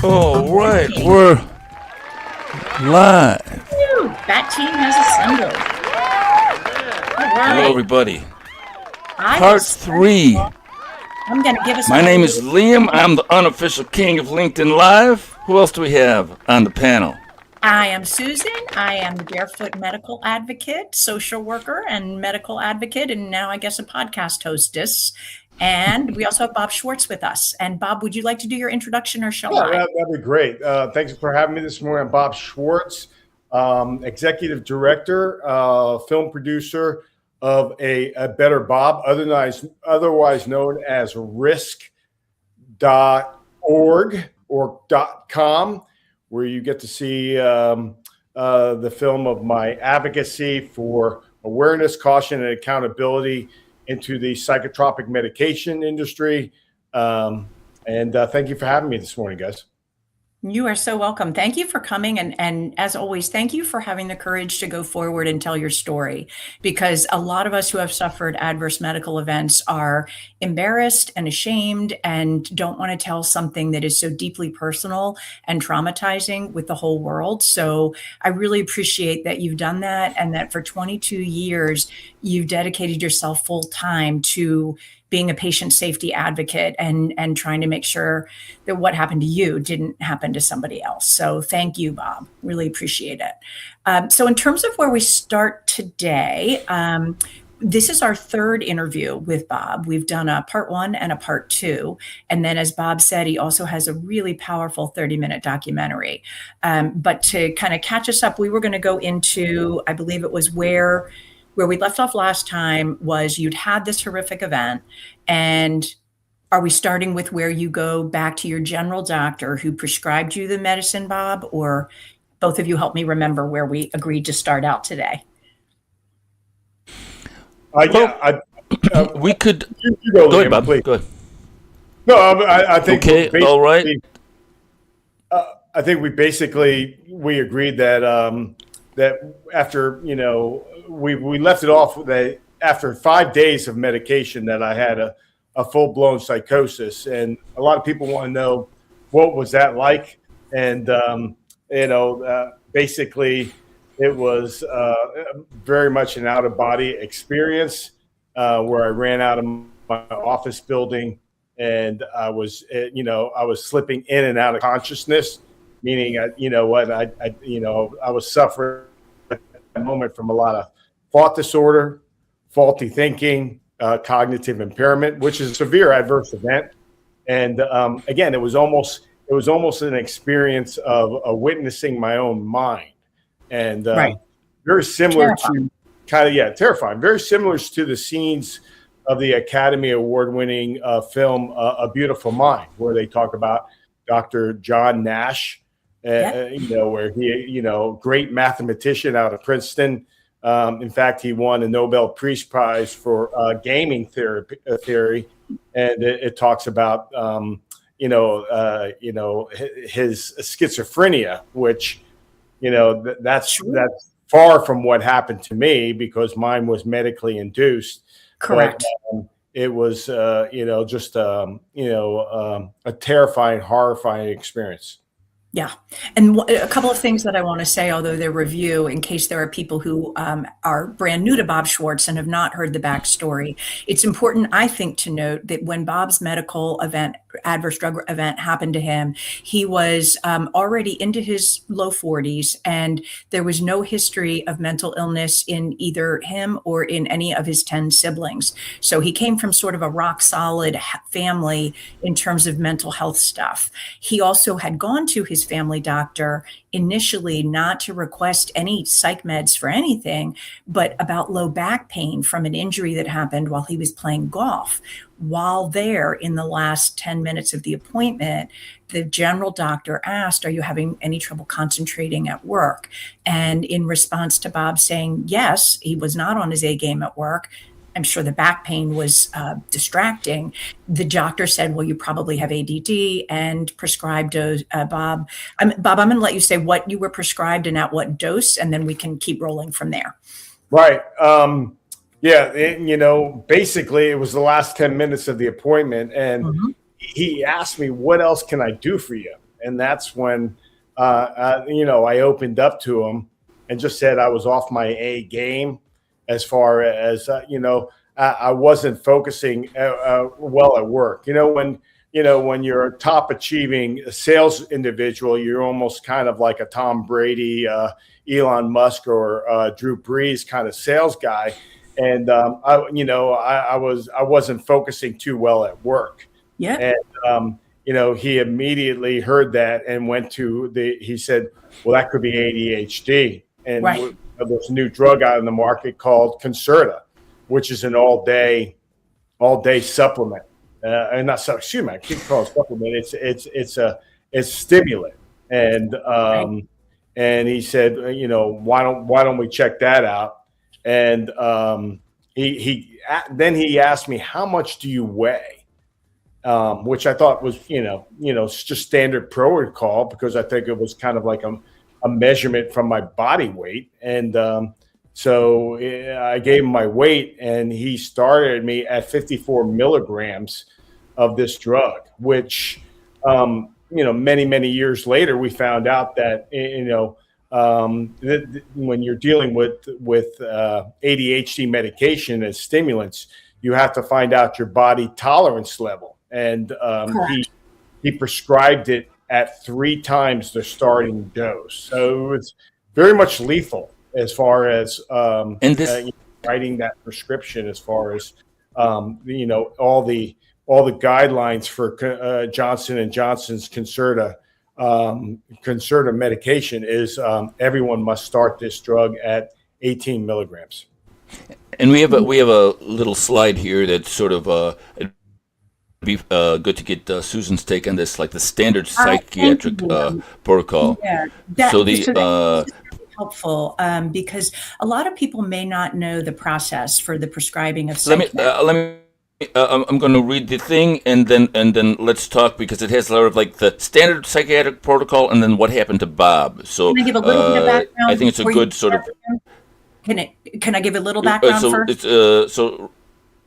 All right, we're live. That team has assembled. All right. Hello, everybody. Part 3. I'm going to give us. My name is Liam. I'm the unofficial king of LinkedIn Live. Who else do we have on the panel? I am Susan. I am the barefoot medical advocate, social worker, and medical advocate, and now I guess a podcast hostess. And we also have Bob Schwartz with us. And Bob, would you like to do your introduction, or shall I? That'd be great. Thanks for having me this morning. I'm Bob Schwartz, executive director, film producer of a Better Bob, otherwise known as risk.org or .com, where you get to see the film of my advocacy for awareness, caution, and accountability into the psychotropic medication industry. And thank you for having me this morning, guys. You are so welcome. Thank you for coming. And as always, thank you for having the courage to go forward and tell your story, because a lot of us who have suffered adverse medical events are embarrassed and ashamed and don't want to tell something that is so deeply personal and traumatizing with the whole world. So I really appreciate that you've done that, and that for 22 years, you've dedicated yourself full time to being a patient safety advocate and trying to make sure that what happened to you didn't happen to somebody else. So thank you, Bob. Really appreciate it. So in terms of where we start today, this is our third interview with Bob. We've done a part 1 and a part 2. And then, as Bob said, he also has a really powerful 30-minute documentary. But to kind of catch us up, we were going to go into, I believe it was where we left off last time was you'd had this horrific event. And are we starting with where you go back to your general doctor who prescribed you the medicine, Bob? Or both of you help me remember where we agreed to start out today? We could You go Liam, ahead, Bob. please. Go ahead. No, I think Okay, all right. I think we agreed that that after we left it off that after 5 days of medication that I had a full-blown psychosis, and a lot of people want to know what was that like. And basically it was very much an out-of-body experience where I ran out of my office building, and I was slipping in and out of consciousness, meaning I was suffering at that moment from a lot of thought disorder, faulty thinking, cognitive impairment, which is a severe adverse event. And again, it was almost an experience of witnessing my own mind, and Right. very similar Terrifying. to terrifying, very similar to the scenes of the Academy Award-winning film A Beautiful Mind, where they talk about Dr. John Nash, where he, great mathematician out of Princeton. In fact, he won a Nobel Peace Prize for gaming theory, and it talks about his schizophrenia, which that's far from what happened to me, because mine was medically induced. Correct. But, it was just a terrifying, horrifying experience. Yeah. And a couple of things that I want to say, although they're review, in case there are people who are brand new to Bob Schwartz and have not heard the backstory. It's important, I think, to note that when Bob's medical event, adverse drug event happened to him, he was already into his low 40s, and there was no history of mental illness in either him or in any of his 10 siblings. So he came from sort of a rock solid family in terms of mental health stuff. He also had gone to his family doctor initially not to request any psych meds for anything, but about low back pain from an injury that happened while he was playing golf. While there, in the last 10 minutes of the appointment, the general doctor asked, "Are you having any trouble concentrating at work?" And in response to Bob saying yes, he was not on his A game at work, I'm sure the back pain was distracting. The doctor said, "Well, you probably have ADD," and prescribed Bob. Bob, I'm going to let you say what you were prescribed and at what dose, and then we can keep rolling from there. Right. Basically, it was the last 10 minutes of the appointment, and he asked me, "What else can I do for you?" And that's when, I opened up to him and just said I was off my A game. As far as I wasn't focusing well at work. When you're a top achieving sales individual, you're almost kind of like a Tom Brady, Elon Musk, or Drew Brees kind of sales guy, and I wasn't focusing too well at work. Yeah. And he immediately heard that and went to he said, "Well, that could be ADHD." And right. There's a new drug out in the market called Concerta, which is an all-day supplement. And not so, excuse me, I keep calling it supplement. It's stimulant. And and he said, why don't we check that out? And then he asked me, "How much do you weigh?" Which I thought was just standard protocol, because I think it was kind of like a measurement from my body weight. And so I gave him my weight, and he started me at 54 milligrams of this drug, which, many, many years later, we found out that, when you're dealing with ADHD medication and stimulants, you have to find out your body tolerance level. And he prescribed it at 3 times the starting dose. So it's very much lethal as far as writing that prescription, as far as all the guidelines for Johnson & Johnson's Concerta medication is everyone must start this drug at 18 milligrams. And we have a little slide here that sort of be good to get Susan's take on this, like the standard psychiatric protocol. Yeah, that's helpful because a lot of people may not know the process for the prescribing of psych meds. I'm going to read the thing and then let's talk, because it has a lot of like the standard psychiatric protocol and then what happened to Bob. So can I give a little bit of background? I think it's a good sort of. Can I give a little background first?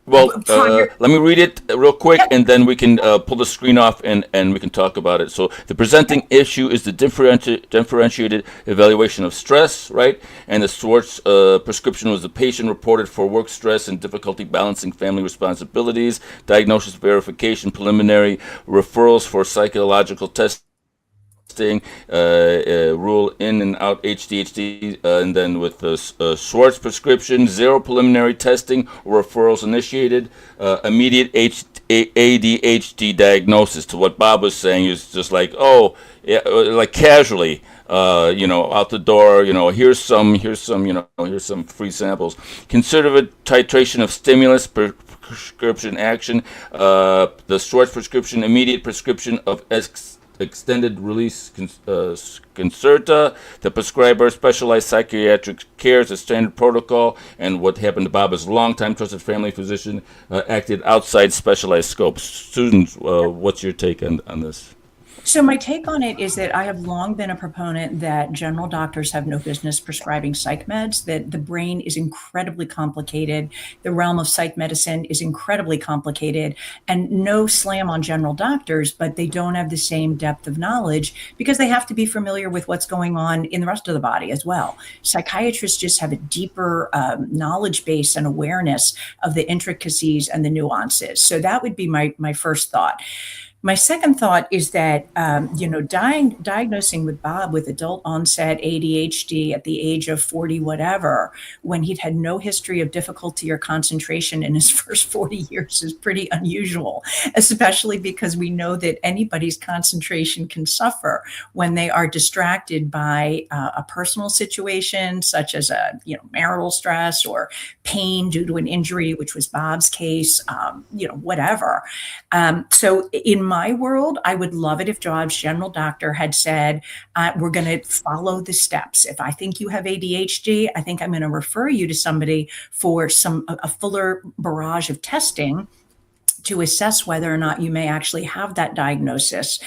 Let me read it real quick, and then we can pull the screen off and we can talk about it. So the presenting issue is the differentiated evaluation of stress, right? And the Schwartz prescription was the patient reported for work stress and difficulty balancing family responsibilities, diagnosis verification, preliminary referrals for psychological testing, rule in and out HDHD, and then with the Schwartz prescription, 0 preliminary testing or referrals initiated, immediate ADHD diagnosis. To what Bob was saying is just like, like casually, out the door, here's some free samples. Conservative titration of stimulus, prescription action, the Schwartz prescription, immediate prescription of extended release Concerta, the prescriber, specialized psychiatric care is a standard protocol, and what happened to Bob is longtime trusted family physician acted outside specialized scopes. Susan, what's your take on this? So my take on it is that I have long been a proponent that general doctors have no business prescribing psych meds, that the brain is incredibly complicated. The realm of psych medicine is incredibly complicated, and no slam on general doctors, but they don't have the same depth of knowledge because they have to be familiar with what's going on in the rest of the body as well. Psychiatrists just have a deeper knowledge base and awareness of the intricacies and the nuances. So that would be my first thought. My second thought is that, diagnosing with Bob with adult onset ADHD at the age of 40, whatever, when he'd had no history of difficulty or concentration in his first 40 years is pretty unusual, especially because we know that anybody's concentration can suffer when they are distracted by a personal situation, such as marital stress or pain due to an injury, which was Bob's case, whatever. So in my world, I would love it if Bob's general doctor had said, we're going to follow the steps. If I think you have ADHD, I think I'm going to refer you to somebody for a fuller barrage of testing to assess whether or not you may actually have that diagnosis.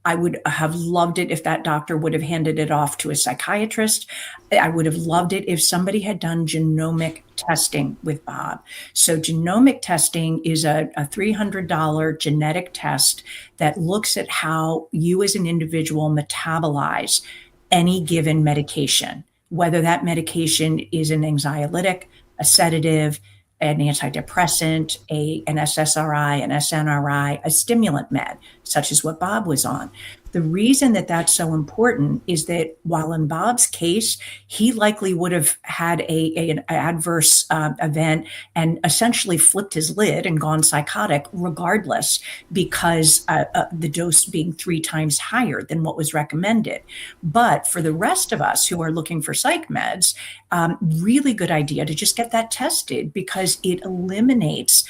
I would have loved it if that doctor would have handed it off to a psychiatrist. I would have loved it if somebody had done genomic testing with Bob. So genomic testing is a $300 genetic test that looks at how you as an individual metabolize any given medication, whether that medication is an anxiolytic, a sedative, an antidepressant, an SSRI, an SNRI, a stimulant med, such as what Bob was on. The reason that that's so important is that while in Bob's case, he likely would have had an adverse event and essentially flipped his lid and gone psychotic regardless, because the dose being 3 times higher than what was recommended. But for the rest of us who are looking for psych meds, really good idea to just get that tested, because it eliminates,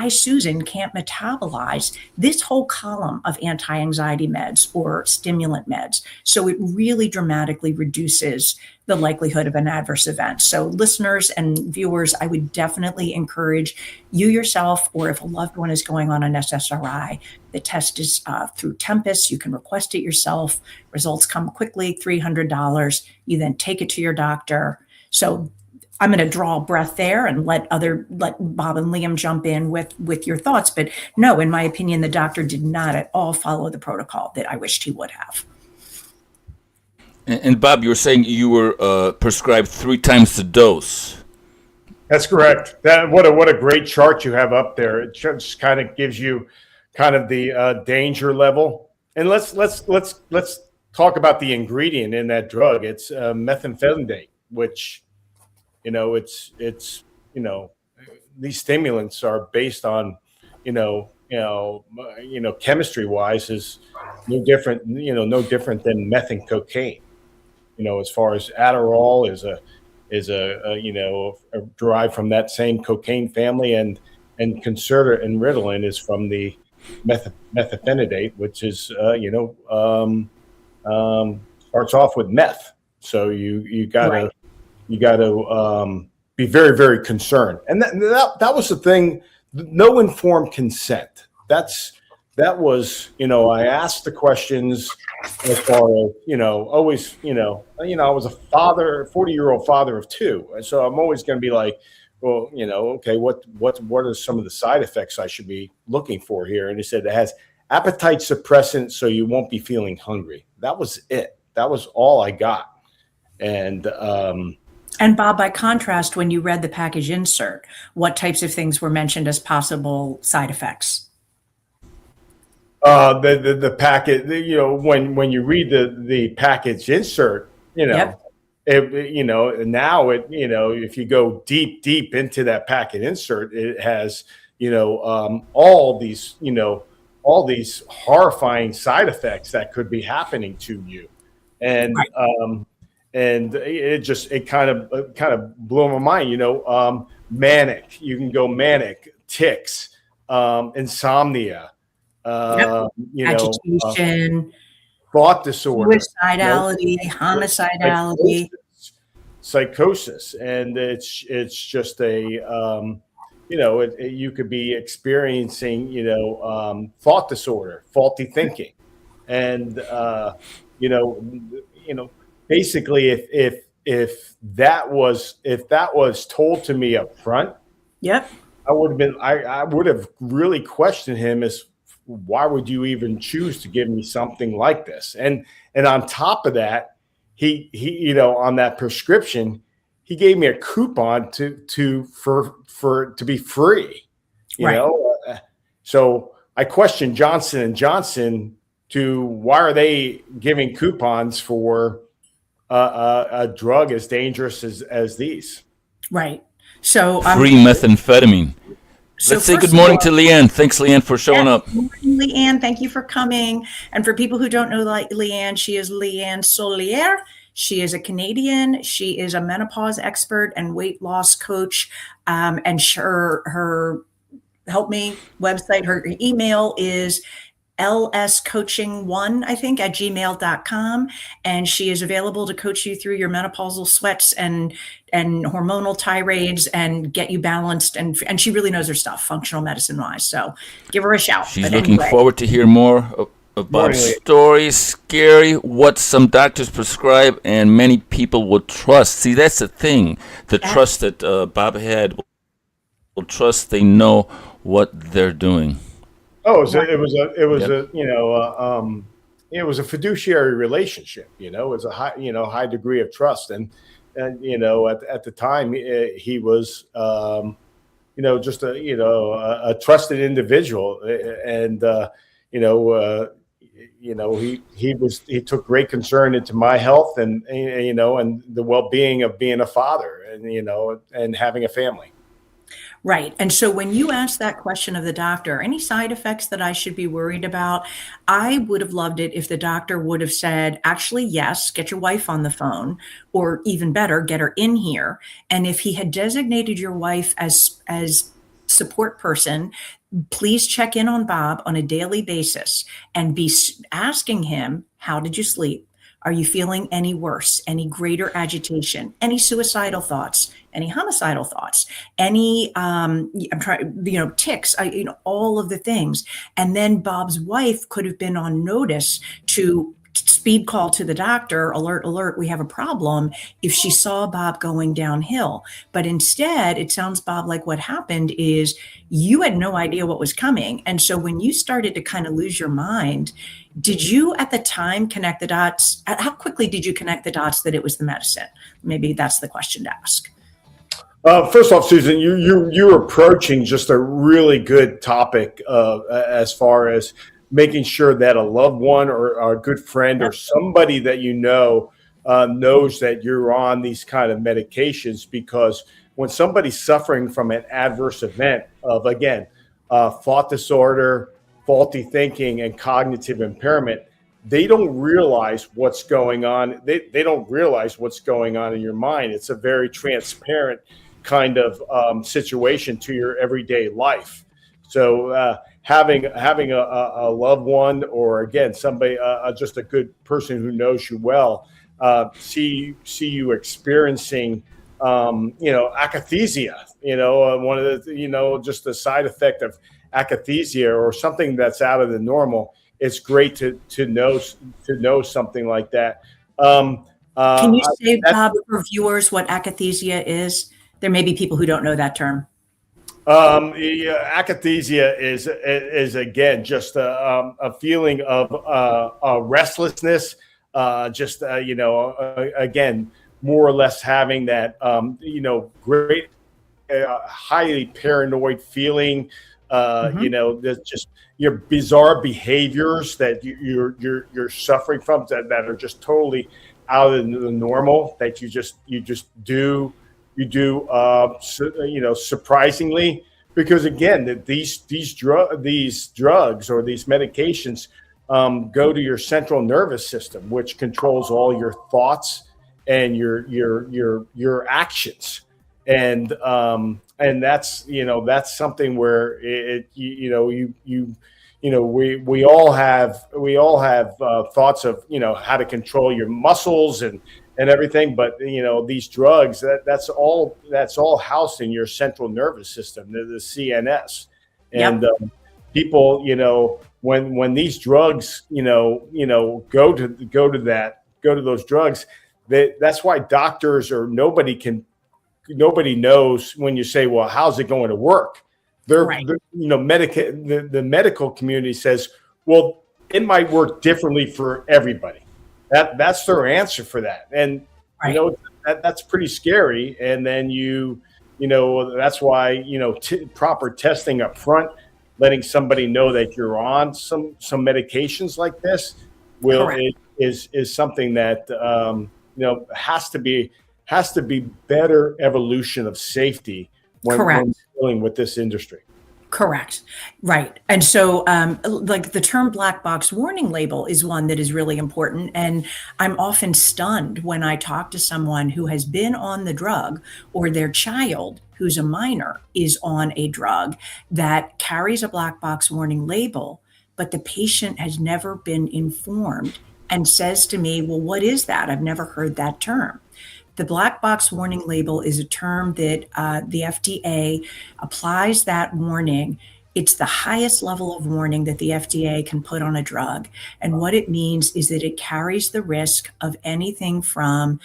Susan, can't metabolize this whole column of anti-anxiety meds or stimulant meds. So it really dramatically reduces the likelihood of an adverse event. So listeners and viewers, I would definitely encourage you yourself, or if a loved one is going on an SSRI, the test is through Tempus. You can request it yourself. Results come quickly, $300. You then take it to your doctor. So I'm going to draw a breath there and let Bob and Liam jump in with your thoughts. But no, in my opinion, the doctor did not at all follow the protocol that I wished he would have. And Bob, you were saying you were prescribed 3 times the dose. That's correct. What a great chart you have up there. It just kind of gives you kind of the danger level. And let's talk about the ingredient in that drug. It's methamphetamine, which these stimulants are based on, chemistry wise is no different than meth and cocaine. As far as Adderall is derived from that same cocaine family, and Concerta and Ritalin is from the methylphenidate, which is starts off with meth. So you gotta. Right. You got to be very, very concerned. And that was the thing. No informed consent. That was, I asked the questions as far as, always, I was a 40-year-old father of 2. And so I'm always going to be like, well, okay, what are some of the side effects I should be looking for here? And he said it has appetite suppressant, so you won't be feeling hungry. That was it. That was all I got. And Bob, by contrast, when you read the package insert, what types of things were mentioned as possible side effects? The packet, when you read the package insert, Yep. if you go deep into that packet insert, it has, all these horrifying side effects that could be happening to you. And, right. And it kind of blew my mind, manic, you can go manic, tics, insomnia, agitation, thought disorder, suicidality, homicidality, psychosis. And it's just you could be experiencing, thought disorder, faulty thinking. And, basically, if that was told to me up front, yep, I would have really questioned him as why would you even choose to give me something like this? And on top of that, he on that prescription, he gave me a coupon to be free, right. So I questioned Johnson and Johnson to why are they giving coupons for a drug as dangerous as these? Right. So, Free methamphetamine. so Let's say first good of morning all, to Leanne. Thanks, Leanne, for showing yes, up. good morning, Leanne. Thank you for coming. And for people who don't know Leanne, she is Leanne Solier. She is a Canadian. She is a menopause expert and weight loss coach. And her help me website, her email is lscoaching1, I think, at gmail.com. And she is available to coach you through your menopausal sweats and hormonal tirades and get you balanced. And she really knows her stuff, functional medicine wise. So give her a shout. She's But looking anyway, forward to hear more of Bob's Morning. stories. Scary, what some doctors prescribe and many people will trust. See, that's the thing. The trust that Bob had will trust they know what they're doing. Oh, it was Yep. a it was a fiduciary relationship. It was a high degree of trust, and at the time he was just a trusted individual, and he took great concern into my health and and the well being of being a father and having a family. right. And so when you ask that question of the doctor, any side effects that I should be worried about, I would have loved it if the doctor would have said, actually, yes, get your wife on the phone, or even better, get her in here. And if he had designated your wife as support person, please check in on Bob on a daily basis and be asking him, how did you sleep? Are you feeling any worse, any greater agitation, any suicidal thoughts, any homicidal thoughts, any, tics, all of the things. And then Bob's wife could have been on notice to speed call to the doctor, alert, alert, we have a problem, if she saw Bob going downhill. But instead, it sounds, Bob, like what happened is you had no idea what was coming. And so when you started to kind of lose your mind, did you at the time connect the dots? How quickly did you connect the dots that it was the medicine? Maybe that's the question to ask. First off, Susan, you're approaching just a really good topic as far as making sure that a loved one or a good friend or somebody that knows that you're on these kind of medications, because when somebody's suffering from an adverse event of, again, thought disorder, faulty thinking, and cognitive impairment, they don't realize what's going on. They don't realize what's going on in your mind. It's a very transparent kind of situation to your everyday life. So having a loved one, or again somebody, just a good person who knows you well, see you experiencing akathisia, one of the just the side effect of akathisia or something that's out of the normal. It's great to know something like that. Can you say, Bob, for viewers, what akathisia is? There may be people who don't know that term. Akathisia is again just a feeling of restlessness, again, more or less having that great highly paranoid feeling, there's just your bizarre behaviors that you're suffering from that are just totally out of the normal, that you just do surprisingly, because again, that these drugs or these medications go to your central nervous system, which controls all your thoughts and your actions, and that's something where we all have thoughts of how to control your muscles and everything, but these drugs, that's all housed in your central nervous system, the CNS, and people, when these drugs, go to those drugs, that's why doctors or nobody knows when you say, well, how's it going to work? The medical community says, well, it might work differently for everybody. That's their answer for that. And, that's pretty scary. And then that's why, proper testing up front letting somebody know that you're on some medications like this Correct. is something that has to be better evolution of safety when Correct. dealing with this industry. Correct. Right. And so, like the term black box warning label is one that is really important. And I'm often stunned when I talk to someone who has been on the drug or their child who's a minor is on a drug that carries a black box warning label, but the patient has never been informed and says to me, well, what is that? I've never heard that term. The black box warning label is a term that the FDA applies that warning. It's the highest level of warning that the FDA can put on a drug. And what it means is that it carries the risk of anything from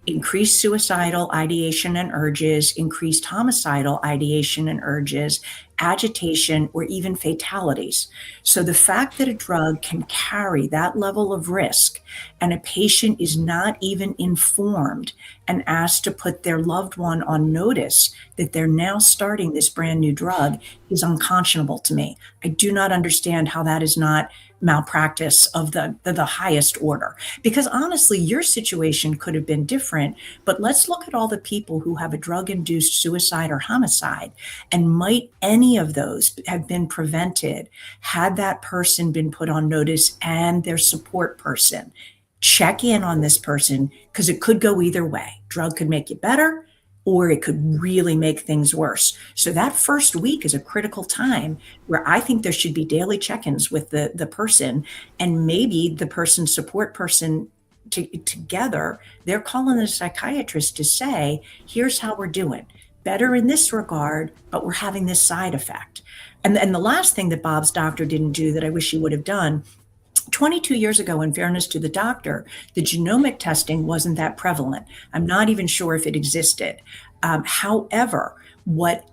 increased suicidal ideation and urges, increased homicidal ideation and urges, agitation, or even fatalities. So the fact that a drug can carry that level of risk and a patient is not even informed and asked to put their loved one on notice that they're now starting this brand new drug is unconscionable to me. I do not understand how that is not malpractice of the highest order. Because honestly, your situation could have been different, but let's look at all the people who have a drug-induced suicide or homicide, and might any of those have been prevented had that person been put on notice and their support person check in on this person, because it could go either way. Drug could make you better, or it could really make things worse. So that first week is a critical time where I think there should be daily check-ins with the person, and maybe the person's support person together, they're calling the psychiatrist to say, here's how we're doing. Better in this regard, but we're having this side effect. And the last thing that Bob's doctor didn't do that I wish he would have done, 22 years ago, in fairness to the doctor, the genomic testing wasn't that prevalent. I'm not even sure if it existed. However, what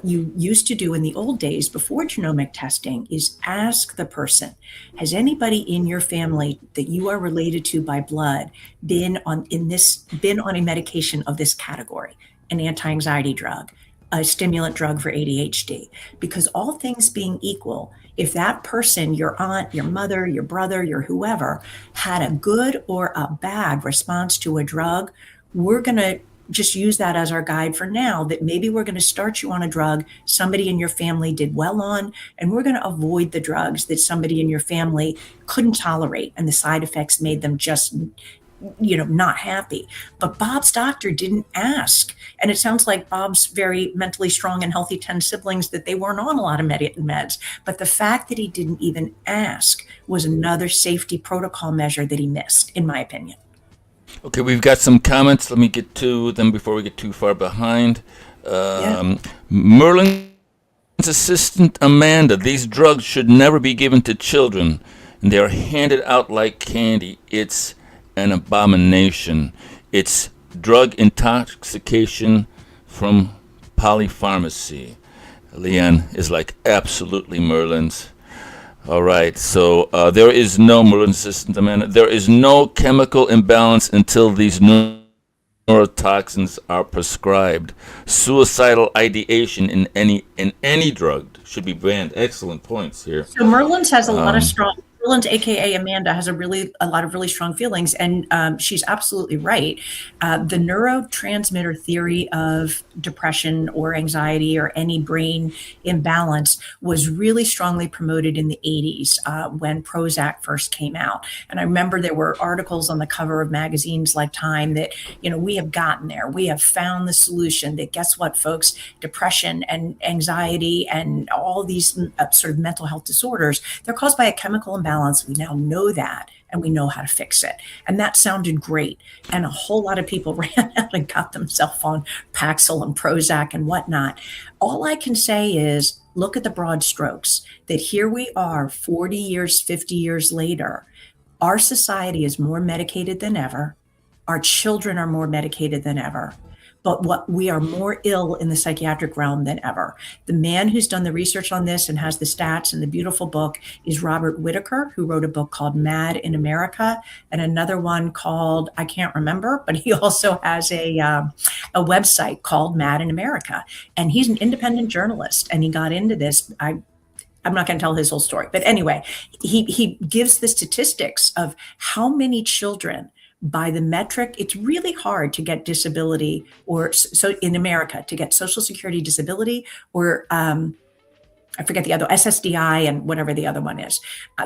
you used to do in the old days before genomic testing is ask the person, has anybody in your family that you are related to by blood been on a medication of this category, an anti-anxiety drug, a stimulant drug for ADHD? Because all things being equal, if that person, your aunt, your mother, your brother, your whoever, had a good or a bad response to a drug, we're going to just use that as our guide for now, that maybe we're going to start you on a drug somebody in your family did well on, and we're going to avoid the drugs that somebody in your family couldn't tolerate and the side effects made them just not happy. But Bob's doctor didn't ask. And it sounds like Bob's very mentally strong and healthy 10 siblings, that they weren't on a lot of meds. But the fact that he didn't even ask was another safety protocol measure that he missed, in my opinion. Okay, we've got some comments. Let me get to them before we get too far behind. Merlin's assistant Amanda, these drugs should never be given to children, and they are handed out like candy. It's an abomination. It's drug intoxication from polypharmacy. Leanne is like, absolutely, Merlin's. All right, so there is no, Merlin's assistant Amanda, there is no chemical imbalance until these neurotoxins are prescribed. Suicidal ideation in any drug should be banned. Excellent points here. So Merlin's has a lot of strong. Merlin's, aka Amanda, has a lot of really strong feelings, and she's absolutely right. The neurotransmitter theory of depression or anxiety or any brain imbalance was really strongly promoted in the 80s when Prozac first came out. And I remember there were articles on the cover of magazines like Time that, we have gotten there. We have found the solution. That guess what, folks? Depression and anxiety and all these sort of mental health disorders, they're caused by a chemical imbalance. We now know that, and we know how to fix it. And that sounded great. And a whole lot of people ran out and got themselves on Paxil and Prozac and whatnot. All I can say is look at the broad strokes, that here we are 40 years, 50 years later. Our society is more medicated than ever. Our children are more medicated than ever. But we are more ill in the psychiatric realm than ever. The man who's done the research on this and has the stats and the beautiful book is Robert Whitaker, who wrote a book called Mad in America, and another one called, I can't remember, but he also has a website called Mad in America. And he's an independent journalist, and he got into this. I'm not going to tell his whole story, but anyway, he gives the statistics of how many children, by the metric, it's really hard to get disability, or so in America, to get Social Security disability, or I forget the other, SSDI and whatever the other one is.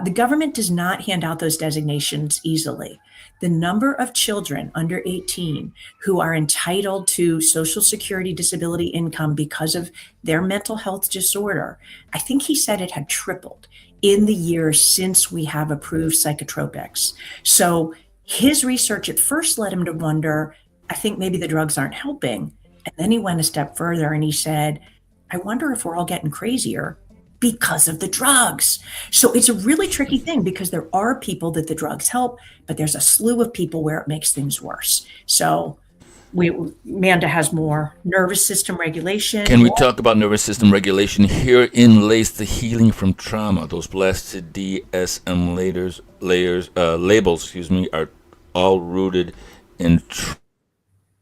The government does not hand out those designations easily. The number of children under 18 who are entitled to Social Security disability income because of their mental health disorder, I think he said it had tripled in the years since we have approved psychotropics. So his research at first led him to wonder, I think maybe the drugs aren't helping. And then he went a step further and he said, I wonder if we're all getting crazier because of the drugs. So it's a really tricky thing, because there are people that the drugs help, but there's a slew of people where it makes things worse. So Amanda has more nervous system regulation. Can we talk about nervous system regulation? Herein lays the healing from trauma. Those blasted DSM labels, are all rooted in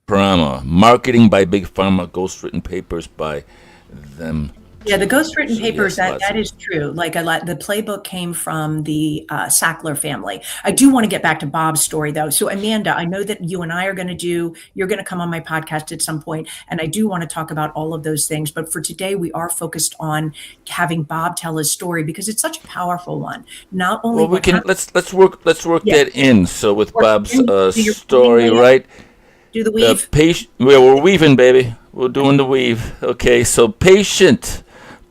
trauma. Marketing by Big Pharma, ghostwritten papers by them. Yeah, the ghostwritten So, papers, yes, that is true. Like a lot, the playbook came from the Sackler family. I do want to get back to Bob's story, though. So, Amanda, I know that you and I you're going to come on my podcast at some point, and I do want to talk about all of those things. But for today, we are focused on having Bob tell his story, because it's such a powerful one. Not only well, we can let's work Yeah. that in. So with Work Bob's in, do your story, weaving, right? do the weave. We're weaving, baby. We're doing the weave. Okay, so patient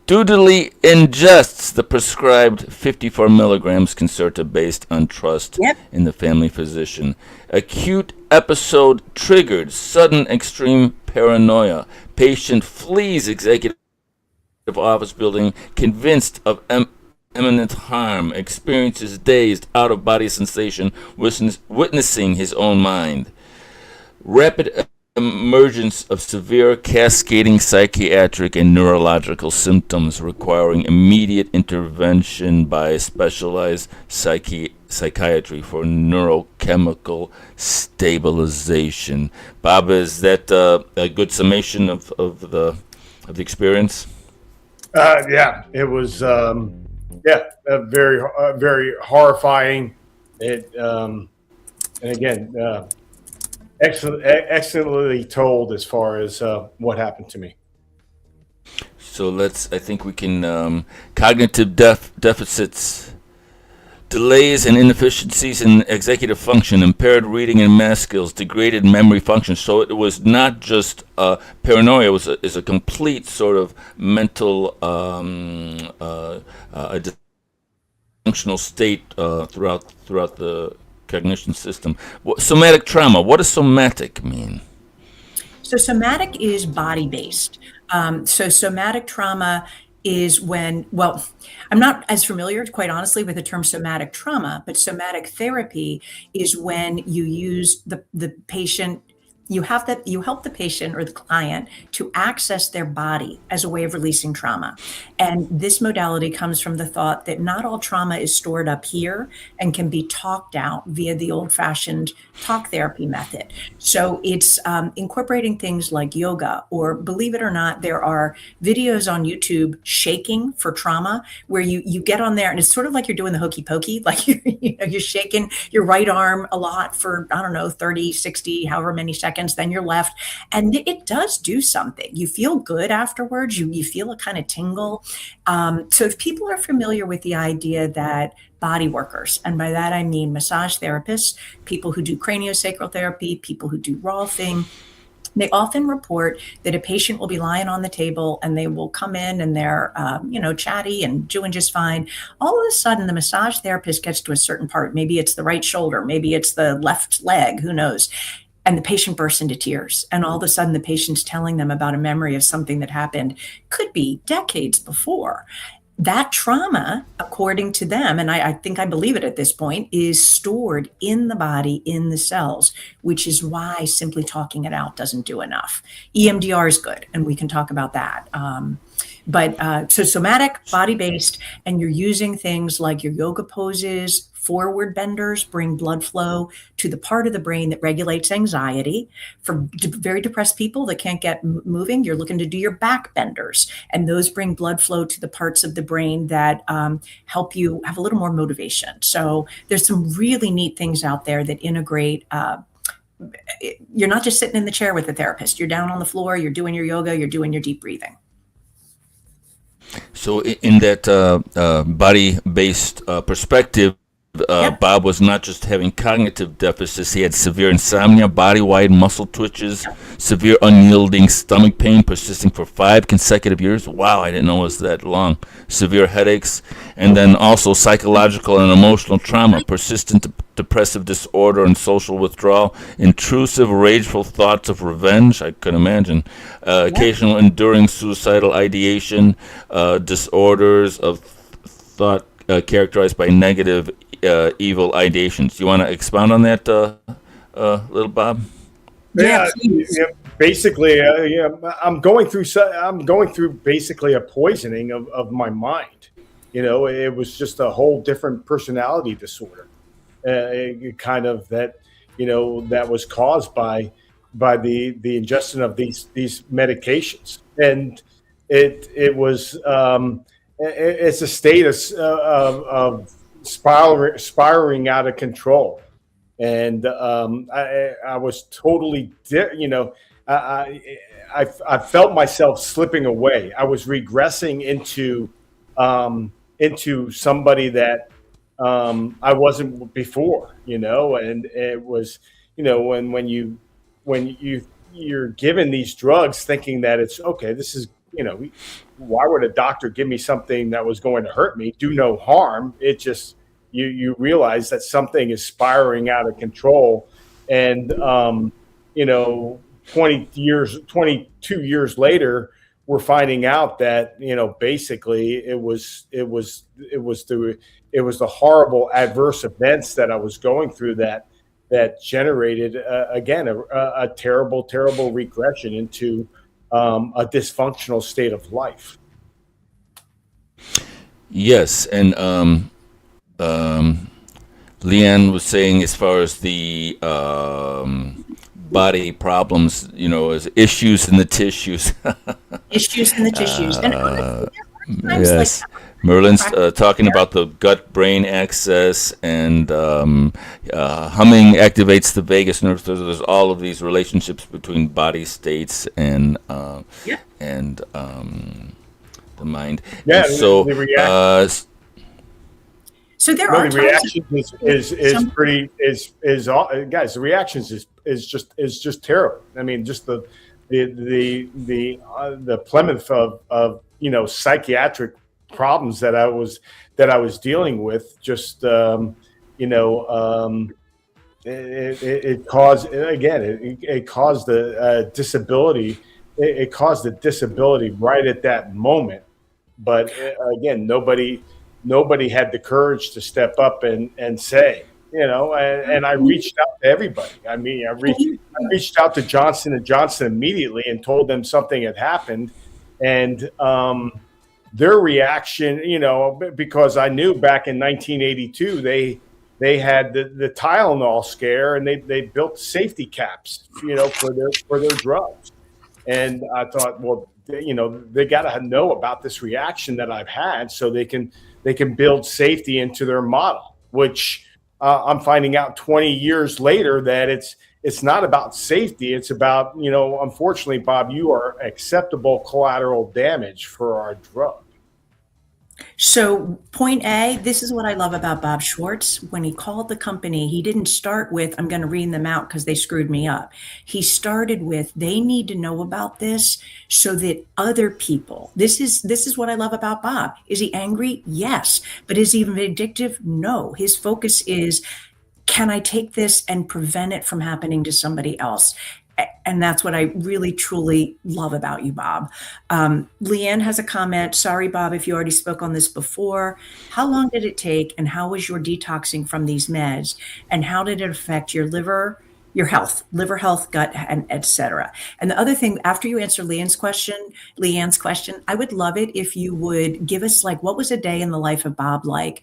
dutifully ingests the prescribed 54 milligrams Concerta based on trust Yep. in the family physician. Acute episode triggered sudden extreme paranoia. Patient flees executive office building convinced of imminent harm. Experiences dazed, out-of-body sensation, witnessing his own mind. Rapid emergence of severe cascading psychiatric and neurological symptoms requiring immediate intervention by specialized psychiatry for neurochemical stabilization. Bob, is that a good summation of the experience? Yeah, it was. Very horrifying. And again, excellently told as far as what happened to me. So I think we can, cognitive deficits, delays and inefficiencies in executive function, impaired reading and math skills, degraded memory function. So it was not just paranoia, is a complete sort of mental dysfunctional state throughout the cognition system. Somatic trauma. What does somatic mean? So somatic is body-based. So somatic trauma is when, well, I'm not as familiar, quite honestly, with the term somatic trauma, but somatic therapy is when you use the patient, you help the patient or the client to access their body as a way of releasing trauma. And this modality comes from the thought that not all trauma is stored up here and can be talked out via the old-fashioned talk therapy method. So it's incorporating things like yoga, or believe it or not, there are videos on YouTube, shaking for trauma, where you get on there and it's sort of like you're doing the hokey pokey, like you're shaking your right arm a lot for, 30, 60, however many seconds, then you're left. And it does do something. You feel good afterwards. You feel a kind of tingle. So if people are familiar with the idea that body workers, and by that I mean massage therapists, people who do craniosacral therapy, people who do Rolfing, they often report that a patient will be lying on the table and they will come in and they're, chatty and doing just fine. All of a sudden, the massage therapist gets to a certain part. Maybe it's the right shoulder, maybe it's the left leg, who knows? And the patient bursts into tears. And all of a sudden, the patient's telling them about a memory of something that happened, could be decades before. That trauma, according to them, and I think I believe it at this point, is stored in the body, in the cells, which is why simply talking it out doesn't do enough. EMDR is good, and we can talk about that. So somatic, body-based, and you're using things like your yoga poses, Forward benders bring blood flow to the part of the brain that regulates anxiety. For very depressed people that can't get moving, you're looking to do your back benders, and those bring blood flow to the parts of the brain that help you have a little more motivation. So there's some really neat things out there that integrate. You're not just sitting in the chair with a therapist. You're down on the floor, you're doing your yoga, you're doing your deep breathing. So in that body-based perspective, Bob was not just having cognitive deficits. He had severe insomnia, body-wide muscle twitches, severe unyielding stomach pain persisting for 5 consecutive years. Wow, I didn't know it was that long. Severe headaches, and then also psychological and emotional trauma, persistent depressive disorder and social withdrawal, intrusive, rageful thoughts of revenge, I could imagine, occasional enduring suicidal ideation, disorders of thought characterized by negative evil ideations. You want to expound on that, little Bob? Yeah, basically, I'm going through basically a poisoning of my mind. It was just a whole different personality disorder, kind of that was caused by the ingestion of these medications, and it was it's a state of spiraling out of control. And I was totally, I felt myself slipping away. I was regressing into somebody that I wasn't before, and it was, when you're given these drugs thinking that it's okay, this is, why would a doctor give me something that was going to hurt me, do no harm? It just, you realize that something is spiraling out of control. And, 22 years later, we're finding out that, basically it was the horrible adverse events that I was going through that generated, again, a terrible, terrible regression into a dysfunctional state of life. Yes, and Leanne was saying, as far as the body problems, as issues in the tissues. Issues in the tissues. And yes. like, Merlin's talking about the gut-brain axis, and humming activates the vagus nerve. So there's all of these relationships between body states and the mind. Yeah. And so so there are the reaction is pretty guys. The reactions is just terrible. I mean, just the plethora of psychiatric problems that I was dealing with. Just it caused, again, it caused the disability. It caused the disability right at that moment. But again, nobody had the courage to step up and say, and I reached out to everybody. I mean, I reached out to Johnson & Johnson immediately and told them something had happened. And their reaction, because I knew back in 1982, they had the Tylenol scare, and they built safety caps, for their drugs. And I thought, well, they got to know about this reaction that I've had, so they can build safety into their model, which I'm finding out 20 years later that it's not about safety. It's about, unfortunately, Bob, you are acceptable collateral damage for our drug. So point A, this is what I love about Bob Schwartz. When he called the company, he didn't start with, I'm going to ream them out because they screwed me up. He started with, they need to know about this so that other people, this is what I love about Bob. Is he angry? Yes. But is he vindictive? No. His focus is, can I take this and prevent it from happening to somebody else? And that's what I really, truly love about you, Bob. Leanne has a comment. Sorry, Bob, if you already spoke on this before. How long did it take, and how was your detoxing from these meds? And how did it affect your liver health, gut, and et cetera? And the other thing, after you answer Leanne's question, I would love it if you would give us, like, what was a day in the life of Bob like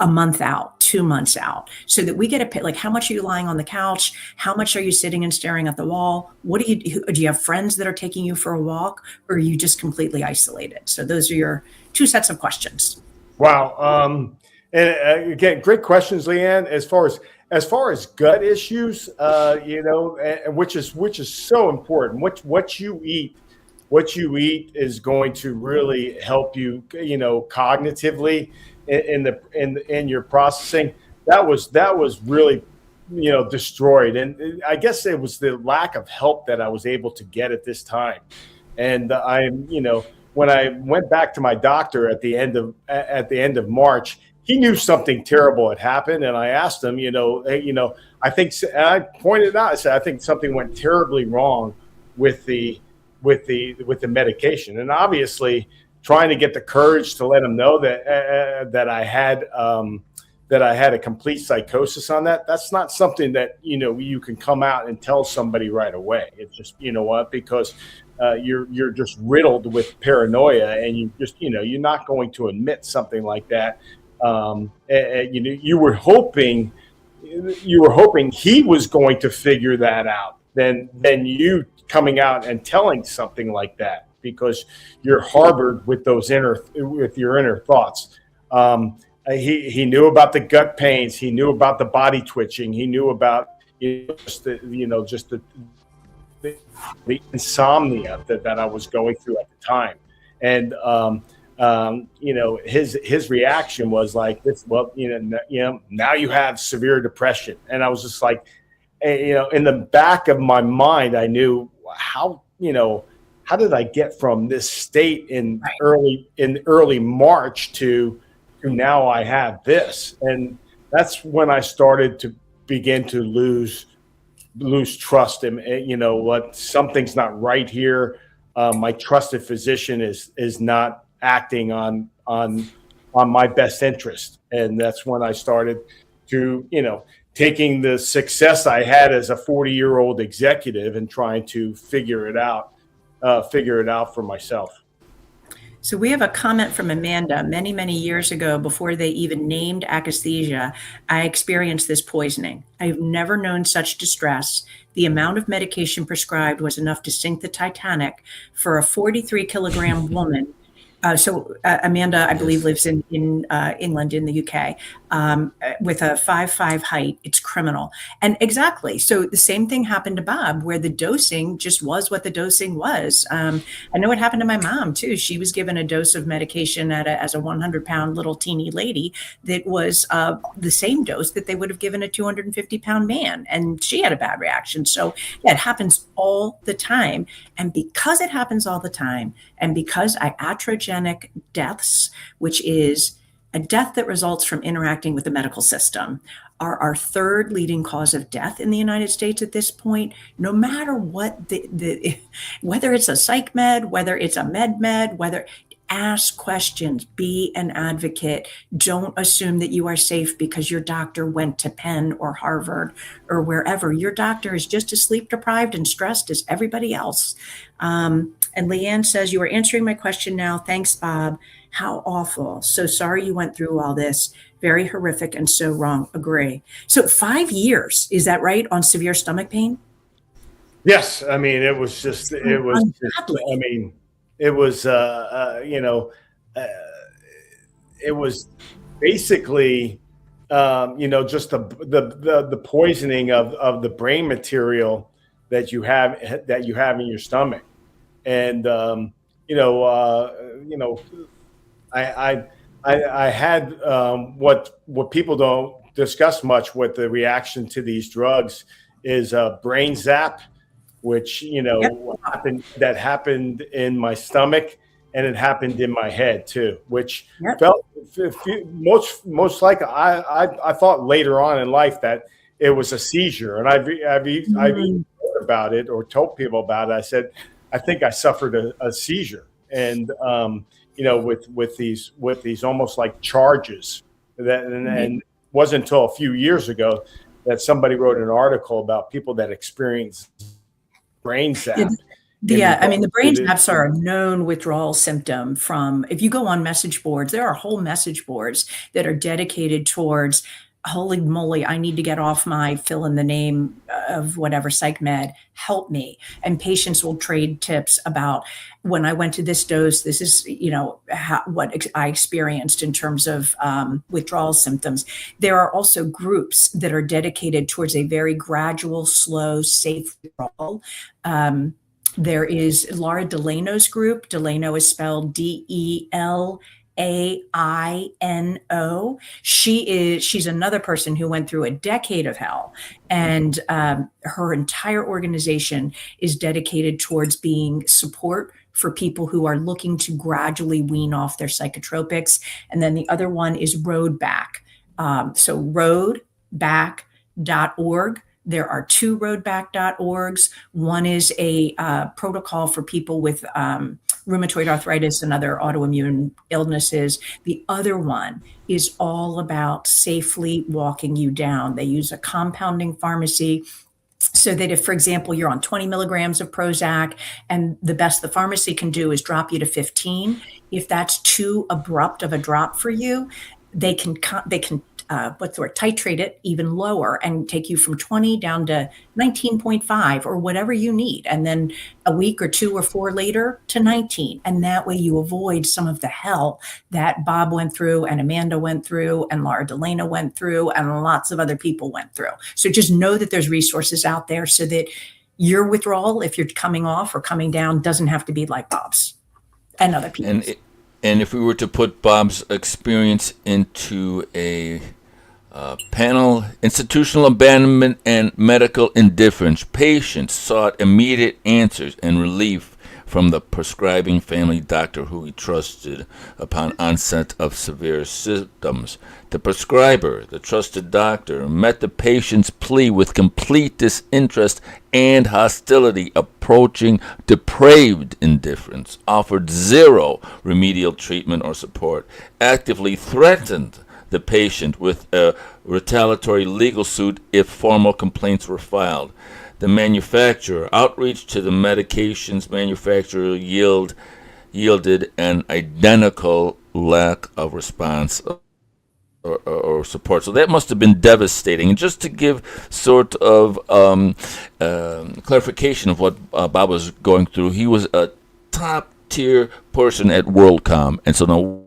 a month out, 2 months out, so that we get a pit, like, how much are you lying on the couch? How much are you sitting and staring at the wall? What do you have friends that are taking you for a walk, or are you just completely isolated? So those are your two sets of questions. Wow. And again, great questions, Leanne. As far as gut issues, and which is so important. What you eat is going to really help you, cognitively in your processing. That was really, destroyed, and I guess it was the lack of help that I was able to get at this time. And when I went back to my doctor at the end of March, he knew something terrible had happened, and I asked him, hey, I think, and I pointed out, I said, I think something went terribly wrong with the medication, and obviously trying to get the courage to let him know that I had a complete psychosis on that. That's not something that you can come out and tell somebody right away. It's just because you're just riddled with paranoia, and you're not going to admit something like that. You were hoping he was going to figure that out. Then you coming out and telling something like that, because you're harbored with your inner thoughts. He knew about the gut pains. He knew about the body twitching. He knew about just the insomnia that I was going through at the time. And his reaction was like this. Well, now you have severe depression. And I was just like, in the back of my mind, I knew how did I get from this state in early March to now I have this. And that's when I started to begin to lose trust in, what, something's not right here. My trusted physician is not acting on my best interest. And that's when I started to, taking the success I had as a 40-year-old executive and trying to figure it out for myself. So we have a comment from Amanda. Many, many years ago, before they even named akathisia, I experienced this poisoning. I've never known such distress. The amount of medication prescribed was enough to sink the Titanic for a 43-kilogram woman. Amanda, I believe, lives in England, in the UK, with a 5'5" height. It's criminal. And exactly. So the same thing happened to Bob, where the dosing just was what the dosing was. I know it happened to my mom, too. She was given a dose of medication as a 100-pound little teeny lady that was the same dose that they would have given a 250-pound man. And she had a bad reaction. So yeah, it happens all the time. And because it happens all the time, and because iatrogenic deaths, which is a death that results from interacting with the medical system, are our third leading cause of death in the United States at this point. No matter what whether it's a psych med, whether it's a med, ask questions, be an advocate. Don't assume that you are safe because your doctor went to Penn or Harvard or wherever. Your doctor is just as sleep deprived and stressed as everybody else. And Leanne says, you are answering my question now. Thanks, Bob. How awful. So sorry you went through all this. Very horrific and so wrong. Agree. So 5 years, is that right, on severe stomach pain? Yes. I mean, it was basically, just the poisoning of the brain material that you have in your stomach. And, I had what people don't discuss much with the reaction to these drugs is brain zap, which happened in my stomach, and it happened in my head too, which felt most like I thought later on in life that it was a seizure, and I've even heard about it or told people about it. I said, I think I suffered a seizure, and with these almost like charges that, and it wasn't until a few years ago that somebody wrote an article about people that experience brain zap, Yeah, I mean, the brain to zaps are a known withdrawal symptom from, if you go on message boards, there are whole message boards that are dedicated towards, holy moly, I need to get off my fill in the name of whatever psych med, help me. And patients will trade tips about, when I went to this dose, this is, what I experienced in terms of withdrawal symptoms. There are also groups that are dedicated towards a very gradual, slow, safe withdrawal. There is Laura Delano's group. Delano is spelled Delaino. She's another person who went through a decade of hell, and her entire organization is dedicated towards being support for people who are looking to gradually wean off their psychotropics. And then the other one is Road Back. So roadback.org. There are two roadback.orgs. One is a protocol for people with rheumatoid arthritis and other autoimmune illnesses. The other one is all about safely walking you down. They use a compounding pharmacy, so that if, for example, you're on 20 milligrams of Prozac and the best the pharmacy can do is drop you to 15, if that's too abrupt of a drop for you, they can titrate it even lower and take you from 20 down to 19.5 or whatever you need. And then a week or 2 or 4 later to 19. And that way you avoid some of the hell that Bob went through and Amanda went through and Laura Delano went through and lots of other people went through. So just know that there's resources out there so that your withdrawal, if you're coming off or coming down, doesn't have to be like Bob's and other people's. And if we were to put Bob's experience into a panel, institutional abandonment and medical indifference, patients sought immediate answers and relief from the prescribing family doctor who he trusted upon onset of severe symptoms. The prescriber, the trusted doctor, met the patient's plea with complete disinterest and hostility, approaching depraved indifference, offered zero remedial treatment or support, actively threatened the patient with a retaliatory legal suit if formal complaints were filed. The manufacturer, outreach to the medications manufacturer yielded an identical lack of response or support. So that must have been devastating. And just to give sort of clarification of what Bob was going through, he was a top tier person at WorldCom. And so now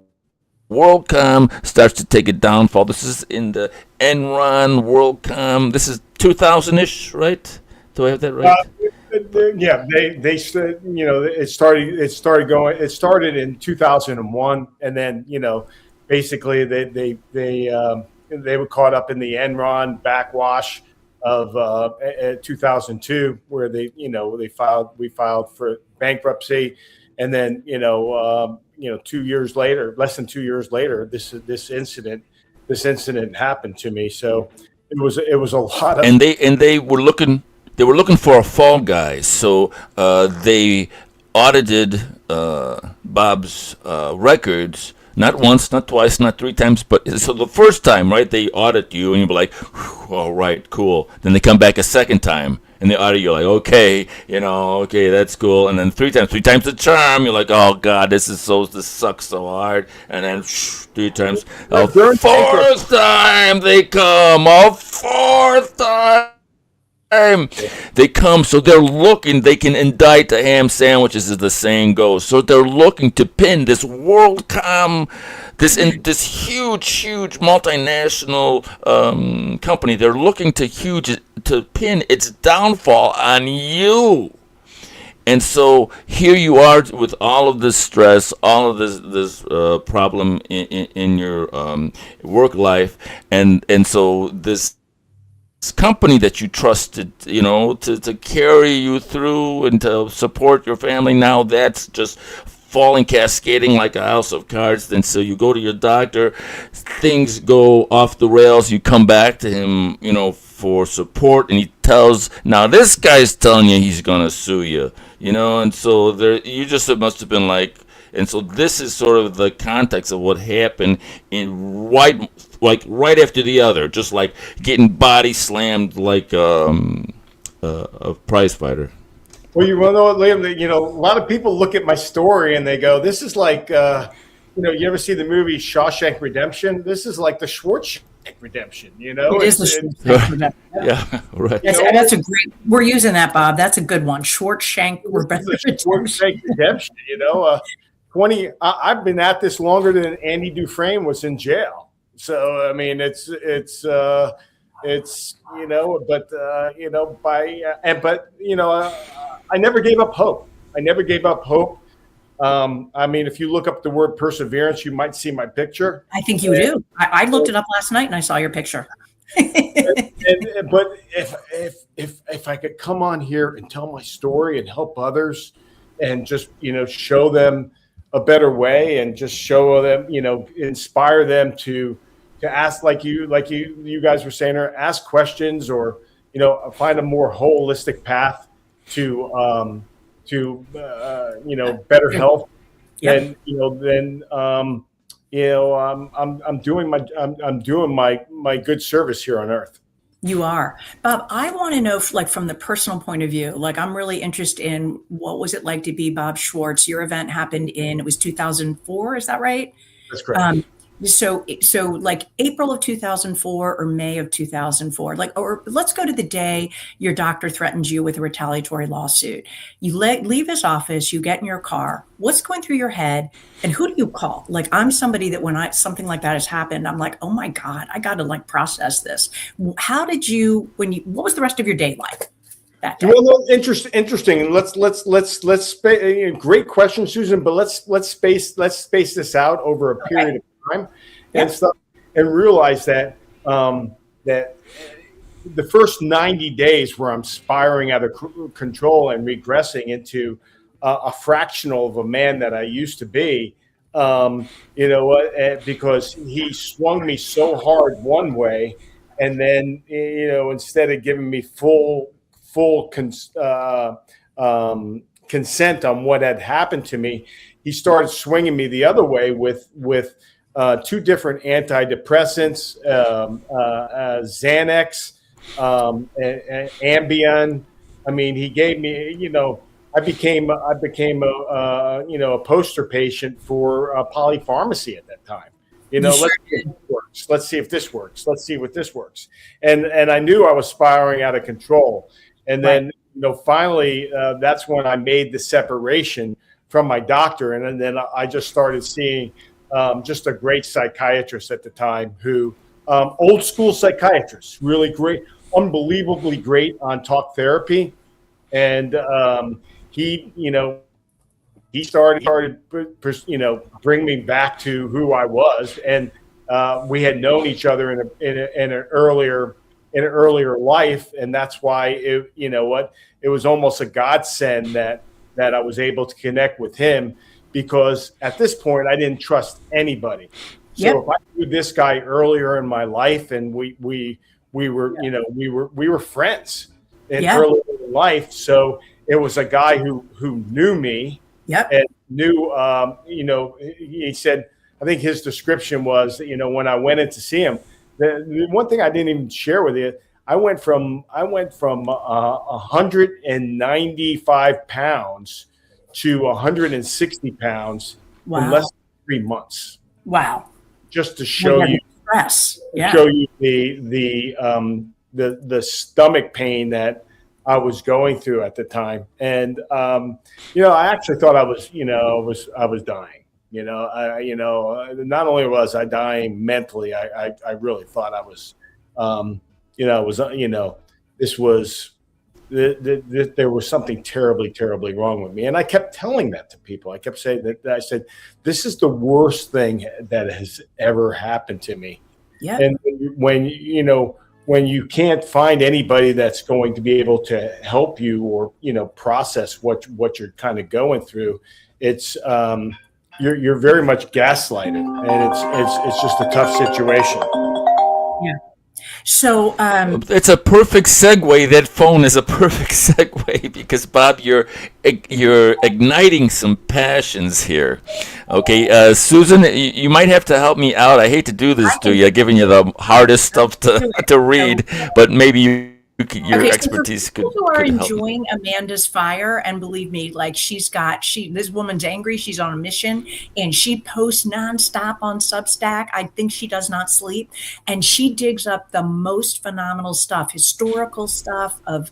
WorldCom starts to take a downfall. This is in the Enron WorldCom. This is 2000-ish, right? Do I have that right? Yeah, they it started in 2001, and then basically they were caught up in the Enron backwash of 2002, where we filed for bankruptcy, and then 2 years later, less than 2 years later, this incident happened to me. So it was a lot of, and they were looking for a fall guy. So they audited Bob's records. Not once, not twice, not 3 times, but so the first time, right, they audit you and you're like, all right, cool. Then they come back a second time and they audit you, like, okay, okay, that's cool. And then 3 times the charm, you're like, oh God, this sucks so hard. And then 3 times, a 4th time they come, a 4th time. They come, so they're looking, they can indict the ham sandwiches, as the saying goes. So they're looking to pin this WorldCom, this huge multinational company. They're looking to pin its downfall on you. And so here you are with all of this stress, all of this problem in your work life, and so this company that you trusted, to carry you through and to support your family, now that's just falling, cascading like a house of cards. And so you go to your doctor, things go off the rails, you come back to him, for support, and he now this guy's telling you he's gonna sue you, and so you just must have been like. And so this is sort of the context of what happened right after the other, just like getting body slammed like a prize fighter. Well, you want to know what, Liam? A lot of people look at my story and they go, "This is like, you ever see the movie Shawshank Redemption? This is like the Schwarzenegg Redemption." It is the Schwarzenegg Redemption. Yeah, right. That's a great. We're using that, Bob. That's a good one. Shawshank Schwarzenegg Redemption. 20. I've been at this longer than Andy Dufresne was in jail. So I mean, it's I never gave up hope. I mean, if you look up the word perseverance, you might see my picture. I think you do. I looked it up last night and I saw your picture. But if I could come on here and tell my story and help others and just, show them a better way and just show them, inspire them to ask, like you guys were saying, or ask questions, or, find a more holistic path to better health. Yep. I'm doing my good service here on earth. You are. Bob, I want to know, from the personal point of view, I'm really interested in what was it like to be Bob Schwartz? Your event happened it was 2004. Is that right? That's correct. So April of 2004 or May of 2004, or let's go to the day your doctor threatens you with a retaliatory lawsuit. You leave his office, you get in your car. What's going through your head, and who do you call? I'm somebody that when something like that has happened, I'm like, oh my God, I got to process this. How did what was the rest of your day like that day? Well, interesting. Let's great question, Susan. But let's space this out over a period of time and stuff, and realize that that the first 90 days where I'm spiraling out of control and regressing into a fractional of a man that I used to be, because he swung me so hard one way, and then instead of giving me full consent on what had happened to me, he started swinging me the other way with two different antidepressants, Xanax, Ambien. I mean, he gave me, I became a poster patient for polypharmacy at that time. Let's see if this works. Let's see what this works. And I knew I was spiraling out of control. And then, finally, that's when I made the separation from my doctor. And then I just started seeing just a great psychiatrist at the time who, old school psychiatrist, really great, unbelievably great on talk therapy. And he started, bring me back to who I was. And we had known each other in an earlier life. And that's why it was almost a godsend that I was able to connect with him, because at this point I didn't trust anybody. So if I knew this guy earlier in my life, and we were friends in earlier life. So it was a guy who knew me and knew, he said, I think his description was, when I went in to see him, the one thing I didn't even share with you, I went from 195 pounds to 160 pounds in less than 3 months. Wow! Just to show you stress, show you the stomach pain that I was going through at the time, and I actually thought I was dying. Not only was I dying mentally, I really thought I was. There was something terribly, terribly wrong with me. And I kept telling that to people. I kept saying that. I said, this is the worst thing that has ever happened to me. Yeah. And when you can't find anybody that's going to be able to help you or, process what you're kind of going through, it's, you're very much gaslighted, and it's just a tough situation. Yeah. So it's a perfect segue. That phone is a perfect segue, because Bob, you're igniting some passions here. Okay, Susan, you might have to help me out. I hate to do this to you, giving you the hardest stuff to read, but maybe you your Okay, so for expertise people who are could help me. enjoying Amanda's fire, and believe me, like this woman's angry, she's on a mission, and she posts nonstop on Substack. I think she does not sleep, and she digs up the most phenomenal stuff, historical stuff of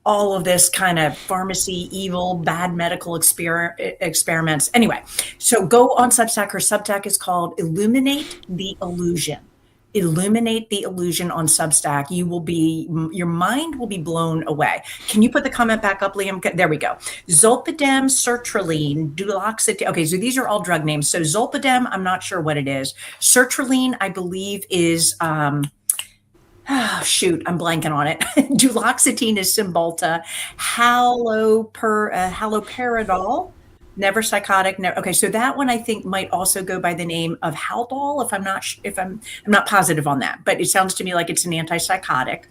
all of this kind of pharmacy, evil, bad medical experiments. Anyway, so go on Substack. Her Substack is called Illuminate the Illusion. Illuminate the Illusion on Substack. Your mind will be blown away. Can you put the comment back up, Liam? There we go. Zolpidem, sertraline, duloxetine. Okay, so these are all drug names. So zolpidem, I'm not sure what it is. Sertraline, I believe, is shoot, I'm blanking on it. Duloxetine is Cymbalta. Haloperidol, never psychotic. Okay, so that one I think might also go by the name of Haldol. I'm not positive on that, but it sounds to me like it's an antipsychotic.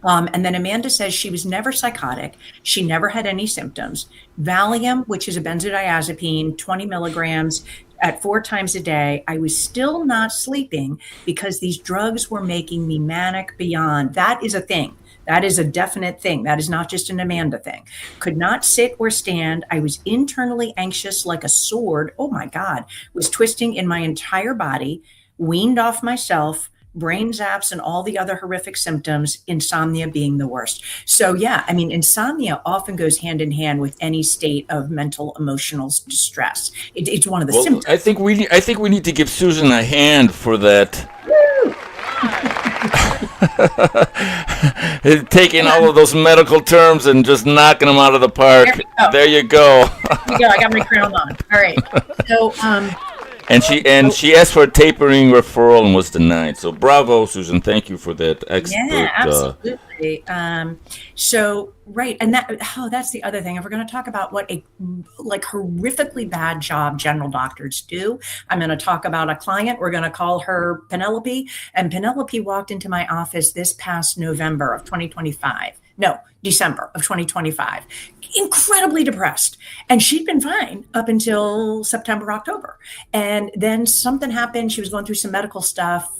And then Amanda says she was never psychotic. She never had any symptoms. Valium, which is a benzodiazepine, 20 milligrams at 4 times a day. I was still not sleeping because these drugs were making me manic beyond. That is a thing. That is a definite thing. That is not just an Amanda thing. Could not sit or stand. I was internally anxious like a sword. Oh my God. Was twisting in my entire body, weaned off myself, brain zaps, and all the other horrific symptoms, insomnia being the worst. So yeah, I mean, insomnia often goes hand in hand with any state of mental, emotional distress. It's one of the symptoms. I think we need to give Susan a hand for that. Taking all of those medical terms and just knocking them out of the park. There you go. There you go. I got my crown on. All right. So, and she asked for a tapering referral and was denied. So bravo, Susan. Thank you for that expert. Yeah, absolutely. So right, and that's the other thing. If we're going to talk about what a horrifically bad job general doctors do, I'm going to talk about a client. We're going to call her Penelope, and Penelope walked into my office this past December of 2025, incredibly depressed. And she'd been fine up until September, October. And then something happened. She was going through some medical stuff.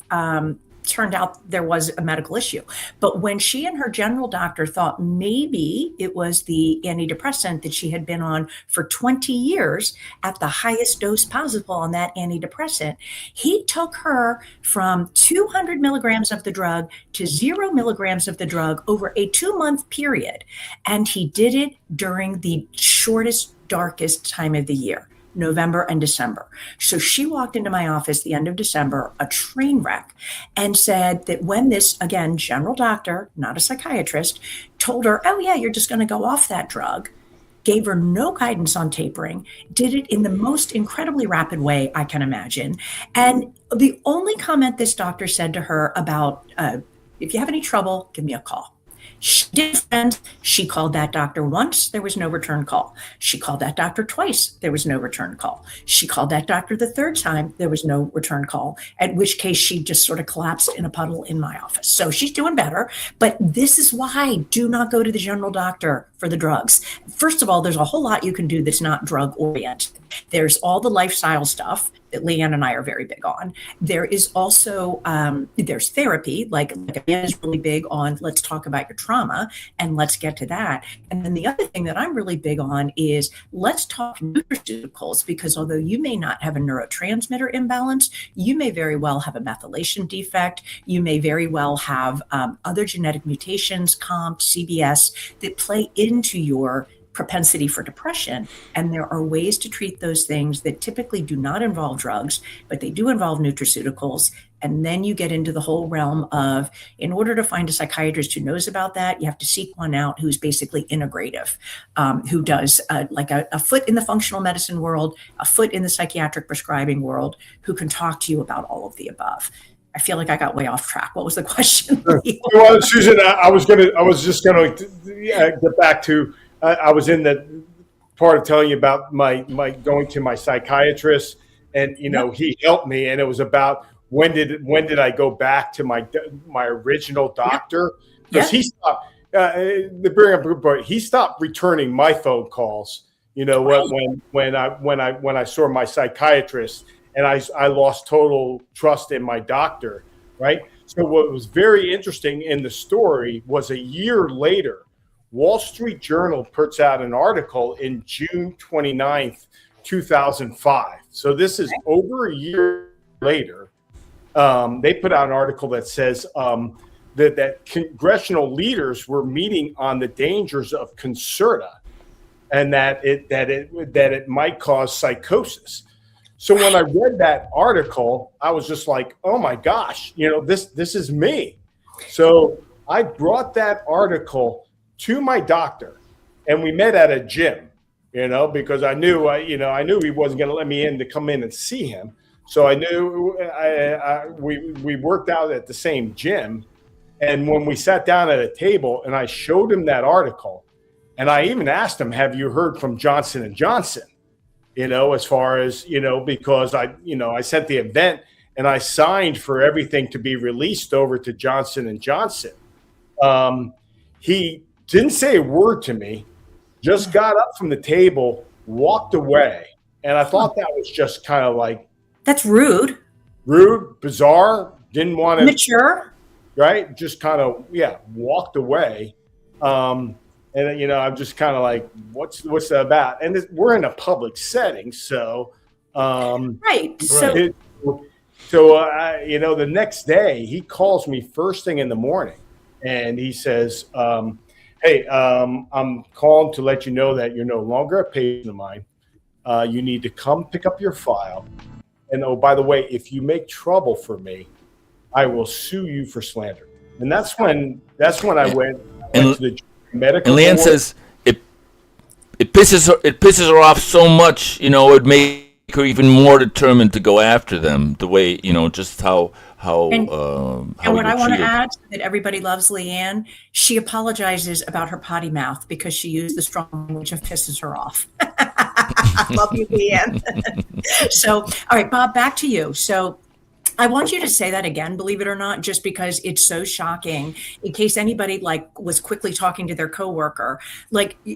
Turned out there was a medical issue. But when she and her general doctor thought maybe it was the antidepressant that she had been on for 20 years at the highest dose possible on that antidepressant, he took her from 200 milligrams of the drug to 0 milligrams of the drug over a 2-month period. And he did it during the shortest, darkest time of the year, November and December. So she walked into my office the end of December, a train wreck, and said that when this, again, general doctor, not a psychiatrist, told her, oh yeah, you're just going to go off that drug, gave her no guidance on tapering, did it in the most incredibly rapid way I can imagine. And the only comment this doctor said to her about, if you have any trouble, give me a call. She did friends. She called that doctor once, there was no return call. She called that doctor twice, there was no return call. She called that doctor the third time, there was no return call, at which case she just sort of collapsed in a puddle in my office. So she's doing better, but this is why do not go to the general doctor for the drugs. First of all, there's a whole lot you can do that's not drug oriented. There's all the lifestyle stuff that Leanne and I are very big on. There is also, there's therapy, like Amanda is really big on, let's talk about your trauma and let's get to that. And then the other thing that I'm really big on is let's talk nutraceuticals, because although you may not have a neurotransmitter imbalance, you may very well have a methylation defect. You may very well have other genetic mutations, COMT, CBS, that play into your propensity for depression. And there are ways to treat those things that typically do not involve drugs, but they do involve nutraceuticals. And then you get into the whole realm of, in order to find a psychiatrist who knows about that, you have to seek one out who's basically integrative, who does like a foot in the functional medicine world, a foot in the psychiatric prescribing world, who can talk to you about all of the above. I feel like I got way off track. What was the question? Well, Susan, I was just going to get back to, I was in that part of telling you about my going to my psychiatrist, and he helped me, and it was about when did I go back to my original doctor, because he stopped. The bring up a good point. He stopped returning my phone calls. When I saw my psychiatrist, and I lost total trust in my doctor. Right. So what was very interesting in the story was a year later, Wall Street Journal puts out an article in June 29th, 2005. So this is over a year later. They put out an article that says that congressional leaders were meeting on the dangers of Concerta, and that it might cause psychosis. So when I read that article, I was just like, oh my gosh, this is me. So I brought that article to my doctor, and we met at a gym, because I knew he wasn't going to let me in to come in and see him. So I knew we worked out at the same gym. And when we sat down at a table and I showed him that article, and I even asked him, have you heard from Johnson & Johnson? As far as, because I sent the event and I signed for everything to be released over to Johnson & Johnson. He didn't say a word to me, just got up from the table, walked away. And I thought that was just kind of like, that's rude, bizarre, didn't want to, mature, right? Just kind of, walked away. And I'm just kind of like, what's that about? And we're in a public setting, so right. So the next day he calls me first thing in the morning, and he says, "Hey, I'm calling to let you know that you're no longer a patient of mine. You need to come pick up your file. And oh, by the way, if you make trouble for me, I will sue you for slander." And that's when I went to the medical. And Leanne says it pisses her off so much, it would make her even more determined to go after them. The way, just how and what I want to treated. add, so that everybody loves Leanne, she apologizes about her potty mouth because she used the strong language of pisses her off. Love you, Leanne. So, all right, Bob, back to you. So I want you to say that again, believe it or not, just because it's so shocking, in case anybody was quickly talking to their coworker.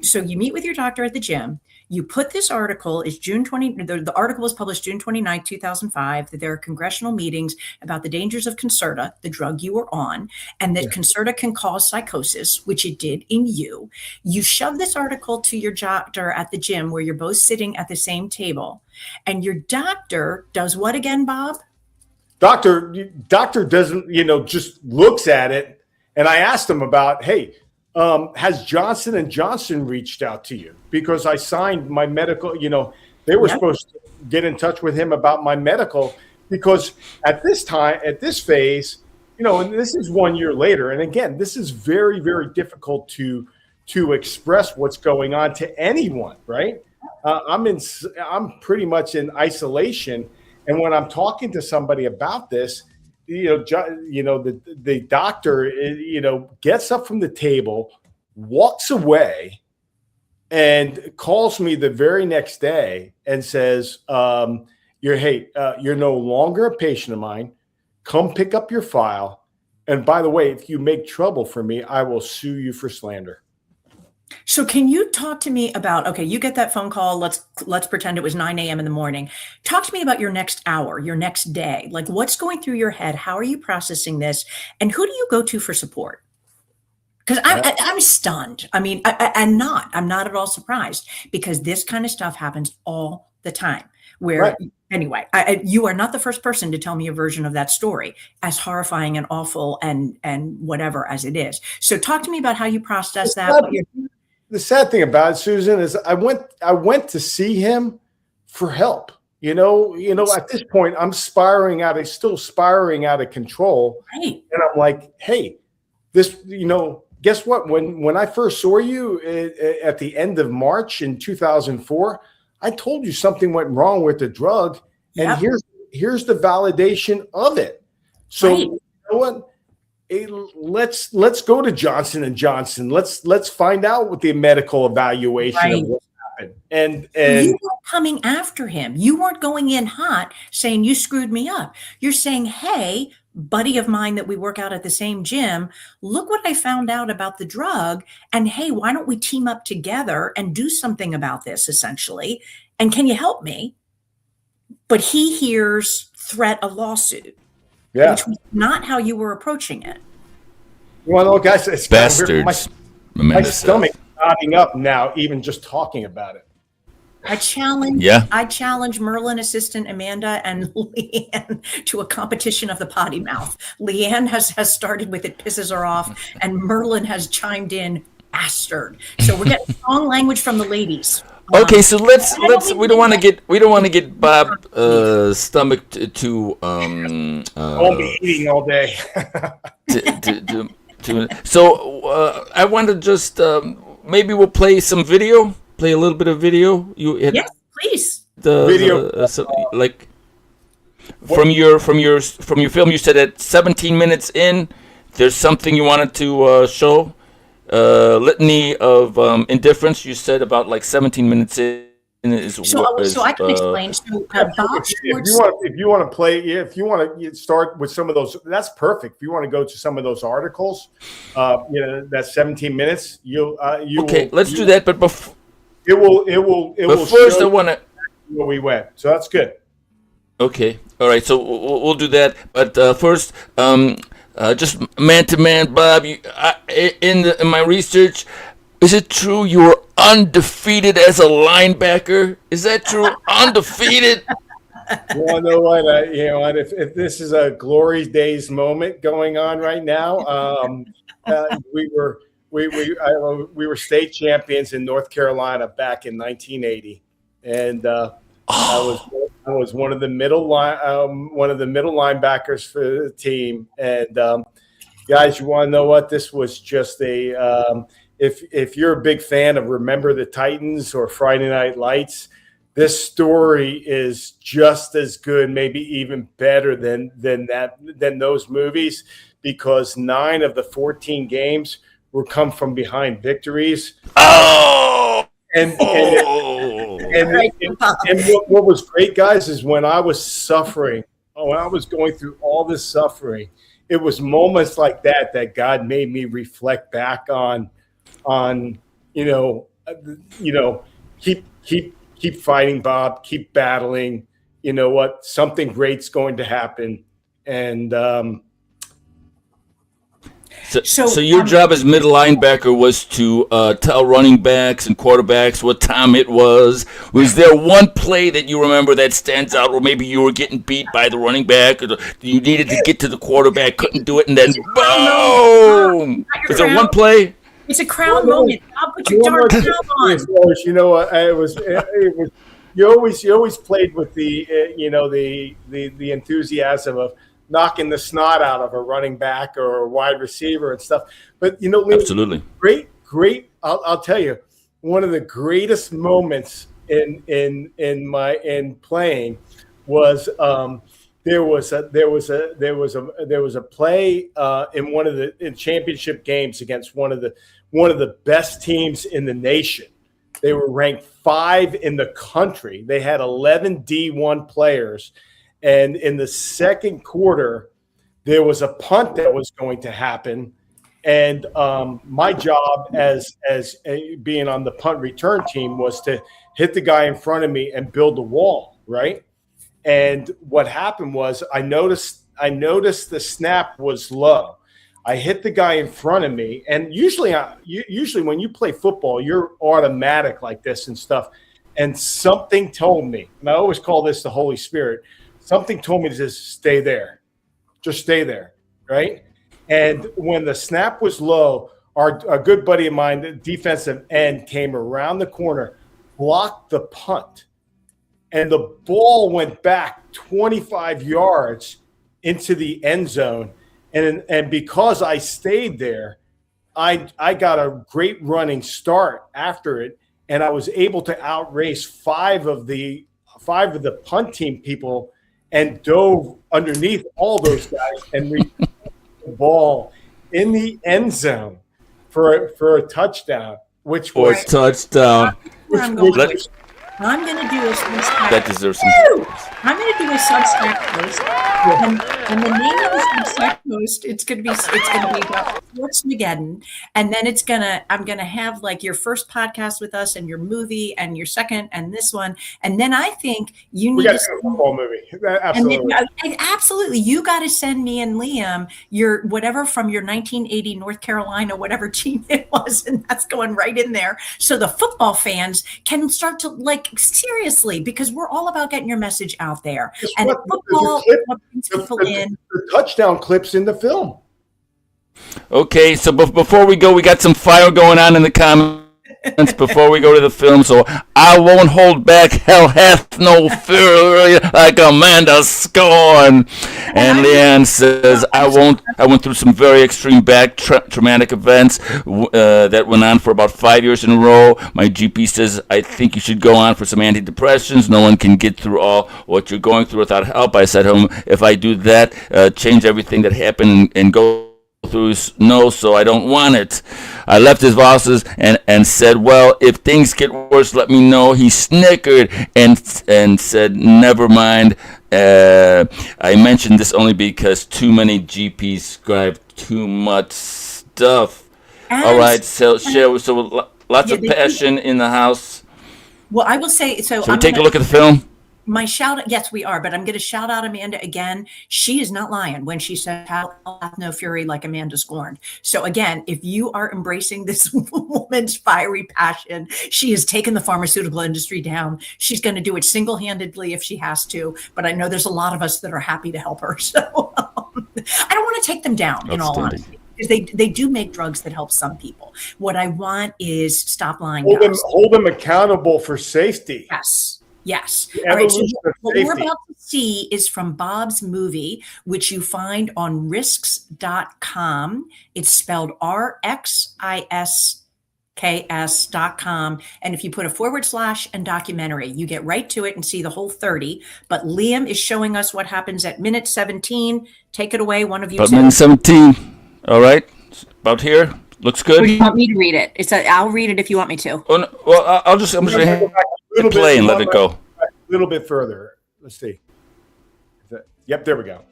So you meet with your doctor at the gym. You put this article, is June 20, the article was published June 29, 2005, that there are congressional meetings about the dangers of Concerta, the drug you were on, and that Concerta can cause psychosis, which it did in you. You shove this article to your doctor at the gym where you're both sitting at the same table. And your doctor does what again, Bob? Doctor doesn't, just looks at it. And I asked him about, hey, has Johnson & Johnson reached out to you? Because I signed my medical, they were supposed to get in touch with him about my medical, because at this phase, and this is 1 year later. And again, this is very, very difficult to express what's going on to anyone, right? I'm pretty much in isolation. And when I'm talking to somebody about this, the doctor, gets up from the table, walks away, and calls me the very next day and says, you're no longer a patient of mine. Come pick up your file. And by the way, if you make trouble for me, I will sue you for slander. So can you talk to me about, okay, you get that phone call. Let's pretend it was 9 a.m. in the morning. Talk to me about your next hour, your next day. Like, what's going through your head? How are you processing this? And who do you go to for support? Because I'm stunned. I mean, I'm not at all surprised, because this kind of stuff happens all the time. Anyway, you are not the first person to tell me a version of that story, as horrifying and awful and whatever as it is. So talk to me about how you process that. The sad thing about it, Susan, is I went to see him for help. At this point, I'm still spiraling out of control. Right. And I'm like, hey, this, guess what? When I first saw you at the end of March in 2004, I told you something went wrong with the drug, and here's the validation of it. So right. You know what? Let's go to Johnson & Johnson. Let's find out what the medical evaluation of what happened. And you weren't coming after him. You weren't going in hot saying you screwed me up. You're saying, hey, buddy of mine that we work out at the same gym, look what I found out about the drug. And hey, why don't we team up together and do something about this, essentially? And can you help me? But he hears threat of lawsuit. Yeah. which was not how you were approaching it. You want to know, guys? It's Bastards. My stomach knotting up now, even just talking about it. I challenge Merlin assistant Amanda and Leanne to a competition of the potty mouth. Leanne has started with it pisses her off, and Merlin has chimed in bastard. So we're getting strong language from the ladies. Okay, so let's we don't want to get Bob stomach to Won't be eating all day. So I want to just maybe we'll play some video. Play a little bit of video. Yes, please. The Video, like from your film. You said at 17 minutes in, there's something you wanted to show. Litany of Indifference. You said about like 17 minutes in. So I can explain. So Bob Schwartz, if you want to play, if you want to start with some of those, that's perfect. If you want to go to some of those articles, that's 17 minutes. Let's do that. But before. It will. But first, I want to. Where we went, so that's good. Okay, all right. So we'll do that. But first, just man to man, Bob. In my research, is it true you were undefeated as a linebacker? Is that true? Undefeated. You know what? If this is a glory days moment going on right now, we were state champions in North Carolina back in 1980, and I was one of the middle linebackers for the team. And guys, you want to know what? This was just a if you're a big fan of Remember the Titans or Friday Night Lights, this story is just as good, maybe even better than those movies, because 9 of the 14 games were come from behind victories. Oh! And what was great, guys, is when I was suffering, when I was going through all this suffering, it was moments like that God made me reflect back on keep fighting, Bob, keep battling. You know what? Something great's going to happen. And So your job as middle linebacker was to tell running backs and quarterbacks what time it was. Was there one play that you remember that stands out, or maybe you were getting beat by the running back, or you needed to get to the quarterback, couldn't do it, and then boom? Was there one play? It's a crown moment. I'll put your dark crown on. You know what? It was. You always played with the enthusiasm of knocking the snot out of a running back or a wide receiver and stuff. But absolutely great. I'll tell you, one of the greatest moments in playing was there was a play in one of the championship games against one of the best teams in the nation. They were ranked 5 in the country. They had 11 D1 players. And in the second quarter, there was a punt that was going to happen. And my job as being on the punt return team was to hit the guy in front of me and build a wall, right? And what happened was I noticed the snap was low. I hit the guy in front of me. And usually when you play football, you're automatic like this and stuff. And something told me, and I always call this the Holy Spirit, something told me to just stay there. Just stay there, right? And when the snap was low, a good buddy of mine, the defensive end, came around the corner, blocked the punt, and the ball went back 25 yards into the end zone. And because I stayed there, I got a great running start after it, and I was able to outrace 5 of the punt team people and dove underneath all those guys and returned the ball in the end zone for a touchdown, which was touchdown. I'm going to do is that deserves some. I'm going to do a Substack post, and the name of the Substack post it's going to be about Schwarzenegger, and then I'm going to have like your first podcast with us, and your movie, and your second, and this one, and then I think you need We got to a football movie. Absolutely. absolutely, you got to send me and Liam your whatever from your 1980 North Carolina whatever team it was, and that's going right in there, so the football fans can start to like seriously, because we're all about getting your message out there. And football brings people in. The touchdown clips in the film. Okay, so before we go, we got some fire going on in the comments before we go to the film, so I won't hold back. Hell hath no fury like Amanda Scorn. And Leanne says, I went through some very extreme back traumatic events that went on for about 5 years in a row. My GP says, I think you should go on for some antidepressants. No one can get through all what you're going through without help. I said, if I do that, change everything that happened and go through, no, so I don't want it. I left his bosses and said, well, if things get worse, let me know. He snickered and said, never mind. I mentioned this only because too many GPs scribe too much stuff. All right, so lots of passion in the house. Well, I will say, so we take a look at the film? My shout out, yes, we are, but I'm going to shout out Amanda again. She is not lying when she said, "Hell hath no fury like Amanda Scorn." So again, if you are embracing this woman's fiery passion, she has taken the pharmaceutical industry down. She's going to do it single-handedly if she has to, but I know there's a lot of us that are happy to help her. So I don't want to take them down, in all honesty, because they do make drugs that help some people. What I want is stop lying. Hold them accountable for safety. Yes. All right. So what we're about to see is from Bob's movie, which you find on risks.com. It's spelled RXISKS.com. And if you put a / and documentary, you get right to it and see the whole 30. But Liam is showing us what happens at minute 17. Take it away, one of you. About minute 17. All right. About here. Looks good. Or do you want me to read it? I'll read it if you want me to. Oh, no, well, I'm just going to play and let it go. A little bit further. Let's see. Yep, there we go.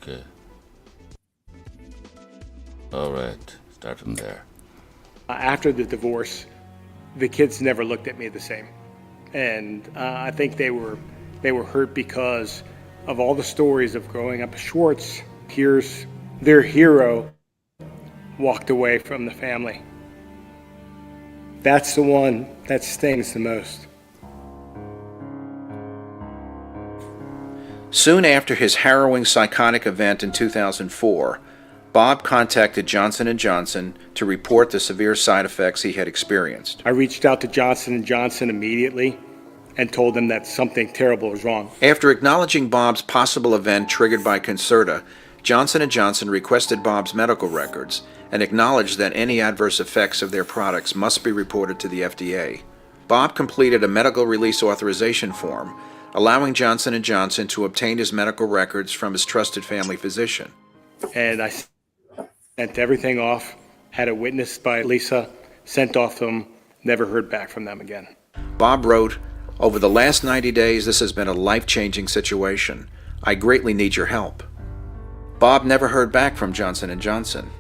Okay. All right. Start from there. After the divorce, the kids never looked at me the same. And I think they were hurt because of all the stories of growing up as Schwartz. Here's their hero walked away from the family. That's the one that stings the most. Soon after his harrowing psychotic event in 2004, Bob contacted Johnson & Johnson to report the severe side effects he had experienced. I reached out to Johnson & Johnson immediately and told them that something terrible was wrong. After acknowledging Bob's possible event triggered by Concerta, Johnson & Johnson requested Bob's medical records and acknowledged that any adverse effects of their products must be reported to the FDA. Bob completed a medical release authorization form, allowing Johnson & Johnson to obtain his medical records from his trusted family physician. And I sent everything off, had it witnessed by Lisa, sent off to them, never heard back from them again. Bob wrote, "Over the last 90 days, this has been a life-changing situation. I greatly need your help." Bob never heard back from Johnson & Johnson.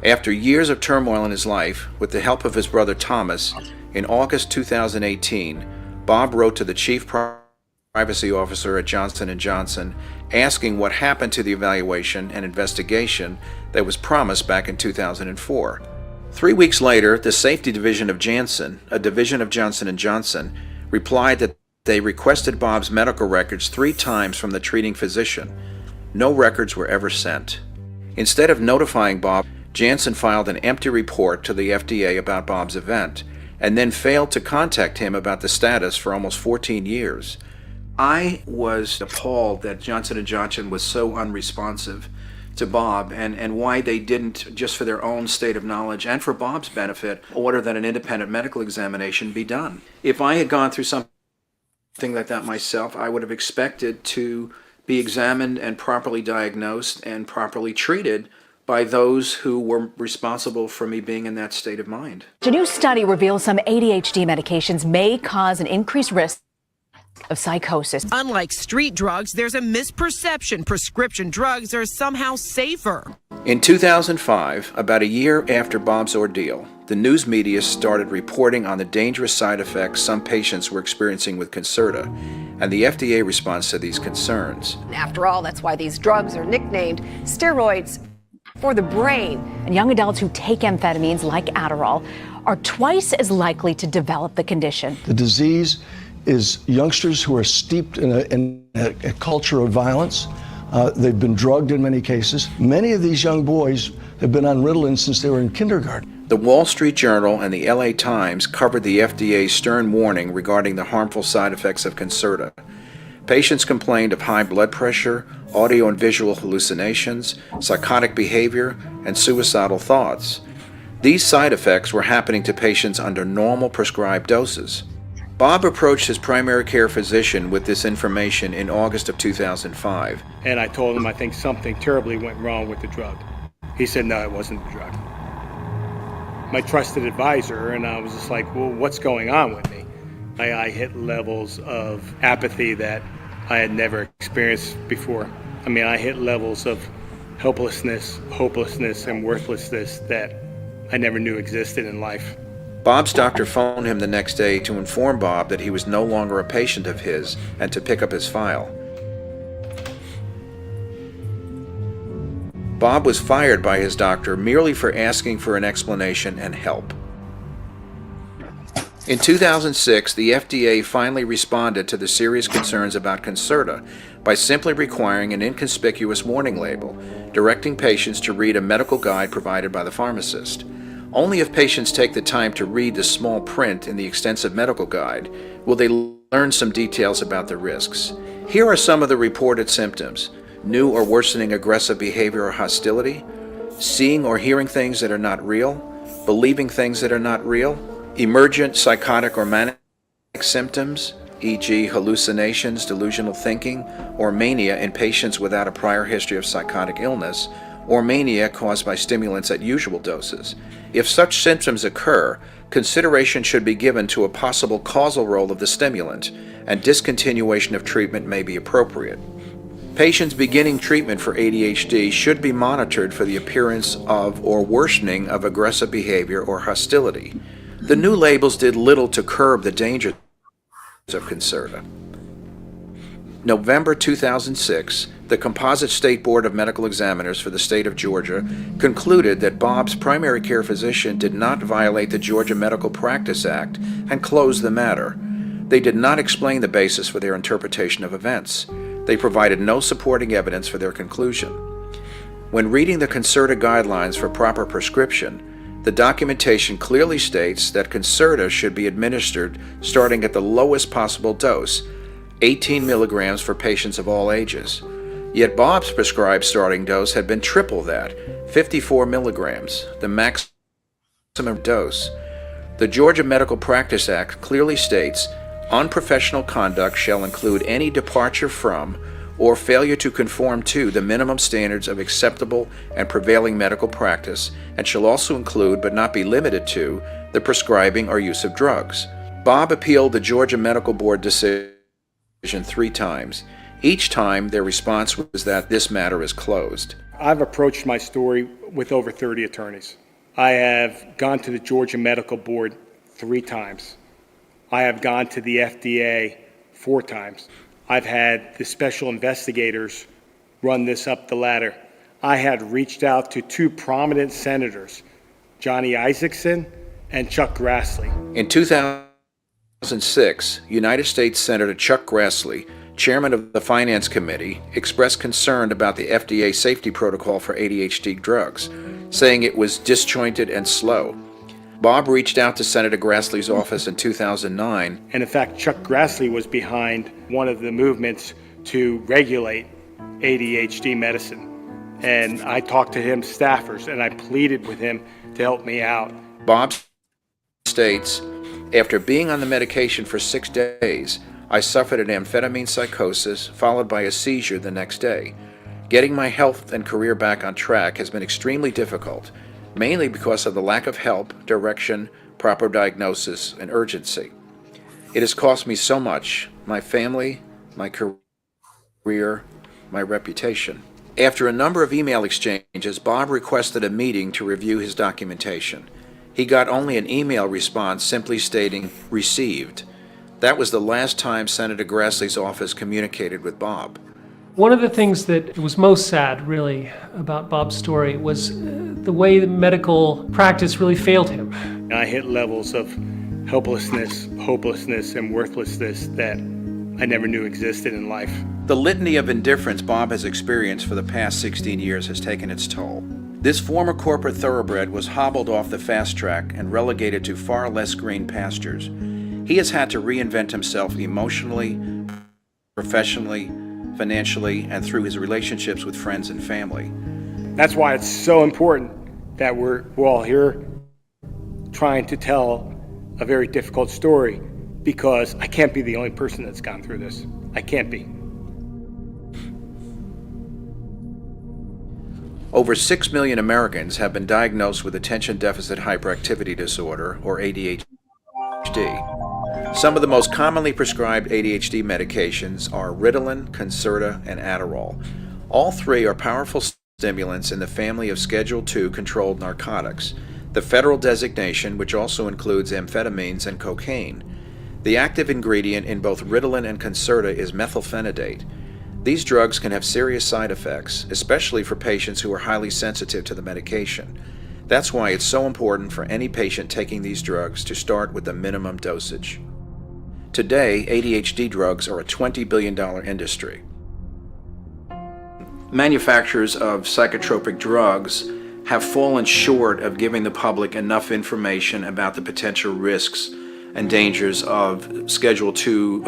After years of turmoil in his life, with the help of his brother Thomas, in August 2018, Bob wrote to the chief privacy officer at Johnson & Johnson asking what happened to the evaluation and investigation that was promised back in 2004. 3 weeks later, the Safety Division of Janssen, a division of Johnson & Johnson, replied that they requested Bob's medical records 3 times from the treating physician. No records were ever sent. Instead of notifying Bob, Janssen filed an empty report to the FDA about Bob's event, and then failed to contact him about the status for almost 14 years. I was appalled that Johnson & Johnson was so unresponsive to Bob, and why they didn't, just for their own state of knowledge and for Bob's benefit, order that an independent medical examination be done. If I had gone through something like that myself, I would have expected to be examined and properly diagnosed and properly treated by those who were responsible for me being in that state of mind. A new study reveals some ADHD medications may cause an increased risk of psychosis. Unlike street drugs, there's a misperception prescription drugs are somehow safer. In 2005, about a year after Bob's ordeal, the news media started reporting on the dangerous side effects some patients were experiencing with Concerta, and the FDA response to these concerns. After all, that's why these drugs are nicknamed steroids for the brain. And young adults who take amphetamines like Adderall are twice as likely to develop the condition. The disease is youngsters who are steeped in a culture of violence. They've been drugged in many cases. Many of these young boys have been on Ritalin since they were in kindergarten. The Wall Street Journal and the LA Times covered the FDA's stern warning regarding the harmful side effects of Concerta. Patients complained of high blood pressure, audio and visual hallucinations, psychotic behavior, and suicidal thoughts. These side effects were happening to patients under normal prescribed doses. Bob approached his primary care physician with this information in August of 2005. And I told him I think something terribly went wrong with the drug. He said, no, it wasn't the drug. My trusted advisor, and I was just like, well, what's going on with me? I hit levels of apathy that I had never experienced before. I mean, I hit levels of helplessness, hopelessness, and worthlessness that I never knew existed in life. Bob's doctor phoned him the next day to inform Bob that he was no longer a patient of his and to pick up his file. Bob was fired by his doctor merely for asking for an explanation and help. In 2006, the FDA finally responded to the serious concerns about Concerta by simply requiring an inconspicuous warning label, directing patients to read a medical guide provided by the pharmacist. Only if patients take the time to read the small print in the extensive medical guide will they learn some details about the risks. Here are some of the reported symptoms: new or worsening aggressive behavior or hostility, seeing or hearing things that are not real, believing things that are not real, emergent psychotic or manic symptoms, e.g. hallucinations, delusional thinking, or mania in patients without a prior history of psychotic illness, or mania caused by stimulants at usual doses. If such symptoms occur, consideration should be given to a possible causal role of the stimulant, and discontinuation of treatment may be appropriate. Patients beginning treatment for ADHD should be monitored for the appearance of or worsening of aggressive behavior or hostility. The new labels did little to curb the dangers of Concerta. November 2006, the Composite State Board of Medical Examiners for the state of Georgia concluded that Bob's primary care physician did not violate the Georgia Medical Practice Act and closed the matter. They did not explain the basis for their interpretation of events. They provided no supporting evidence for their conclusion. When reading the Concerta guidelines for proper prescription, the documentation clearly states that Concerta should be administered starting at the lowest possible dose, 18 milligrams for patients of all ages. Yet Bob's prescribed starting dose had been triple that, 54 milligrams, the maximum dose. The Georgia Medical Practice Act clearly states, unprofessional conduct shall include any departure from or failure to conform to the minimum standards of acceptable and prevailing medical practice, and shall also include, but not be limited to, the prescribing or use of drugs. Bob appealed the Georgia Medical Board decision 3 times. Each time, their response was that this matter is closed. I've approached my story with over 30 attorneys. I have gone to the Georgia Medical Board 3 times. I have gone to the FDA 4 times. I've had the special investigators run this up the ladder. I had reached out to 2 prominent senators, Johnny Isaacson and Chuck Grassley. In 2006, United States Senator Chuck Grassley, chairman of the Finance Committee, expressed concern about the FDA safety protocol for ADHD drugs, saying it was disjointed and slow. Bob reached out to Senator Grassley's office in 2009. And in fact, Chuck Grassley was behind one of the movements to regulate ADHD medicine. And I talked to him staffers, and I pleaded with him to help me out. Bob states, after being on the medication for 6 days, I suffered an amphetamine psychosis followed by a seizure the next day. Getting my health and career back on track has been extremely difficult, mainly because of the lack of help, direction, proper diagnosis, and urgency. It has cost me so much, my family, my career, my reputation. After a number of email exchanges, Bob requested a meeting to review his documentation. He got only an email response simply stating, "Received." That was the last time Senator Grassley's office communicated with Bob. One of the things that was most sad, really, about Bob's story was the way the medical practice really failed him. I hit levels of helplessness, hopelessness, and worthlessness that I never knew existed in life. The litany of indifference Bob has experienced for the past 16 years has taken its toll. This former corporate thoroughbred was hobbled off the fast track and relegated to far less green pastures. He has had to reinvent himself emotionally, professionally, financially, and through his relationships with friends and family. That's why it's so important that we're all here trying to tell a very difficult story, because I can't be the only person that's gone through this. I can't be. Over 6 million Americans have been diagnosed with attention deficit hyperactivity disorder, or ADHD. Some of the most commonly prescribed ADHD medications are Ritalin, Concerta, and Adderall. All three are powerful stimulants in the family of Schedule II controlled narcotics, the federal designation, which also includes amphetamines and cocaine. The active ingredient in both Ritalin and Concerta is methylphenidate. These drugs can have serious side effects, especially for patients who are highly sensitive to the medication. That's why it's so important for any patient taking these drugs to start with the minimum dosage. Today, ADHD drugs are a $20 billion industry. Manufacturers of psychotropic drugs have fallen short of giving the public enough information about the potential risks and dangers of Schedule II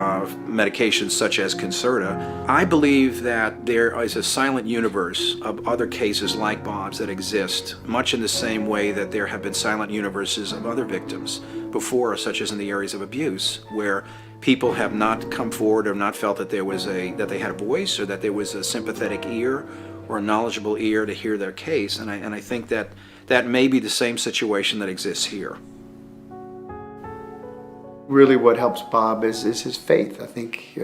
medications such as Concerta. I believe that there is a silent universe of other cases like Bob's that exist, much in the same way that there have been silent universes of other victims before, such as in the areas of abuse, where people have not come forward or not felt that that they had a voice, or that there was a sympathetic ear or a knowledgeable ear to hear their case. And I think that that may be the same situation that exists here. Really what helps Bob is his faith. I think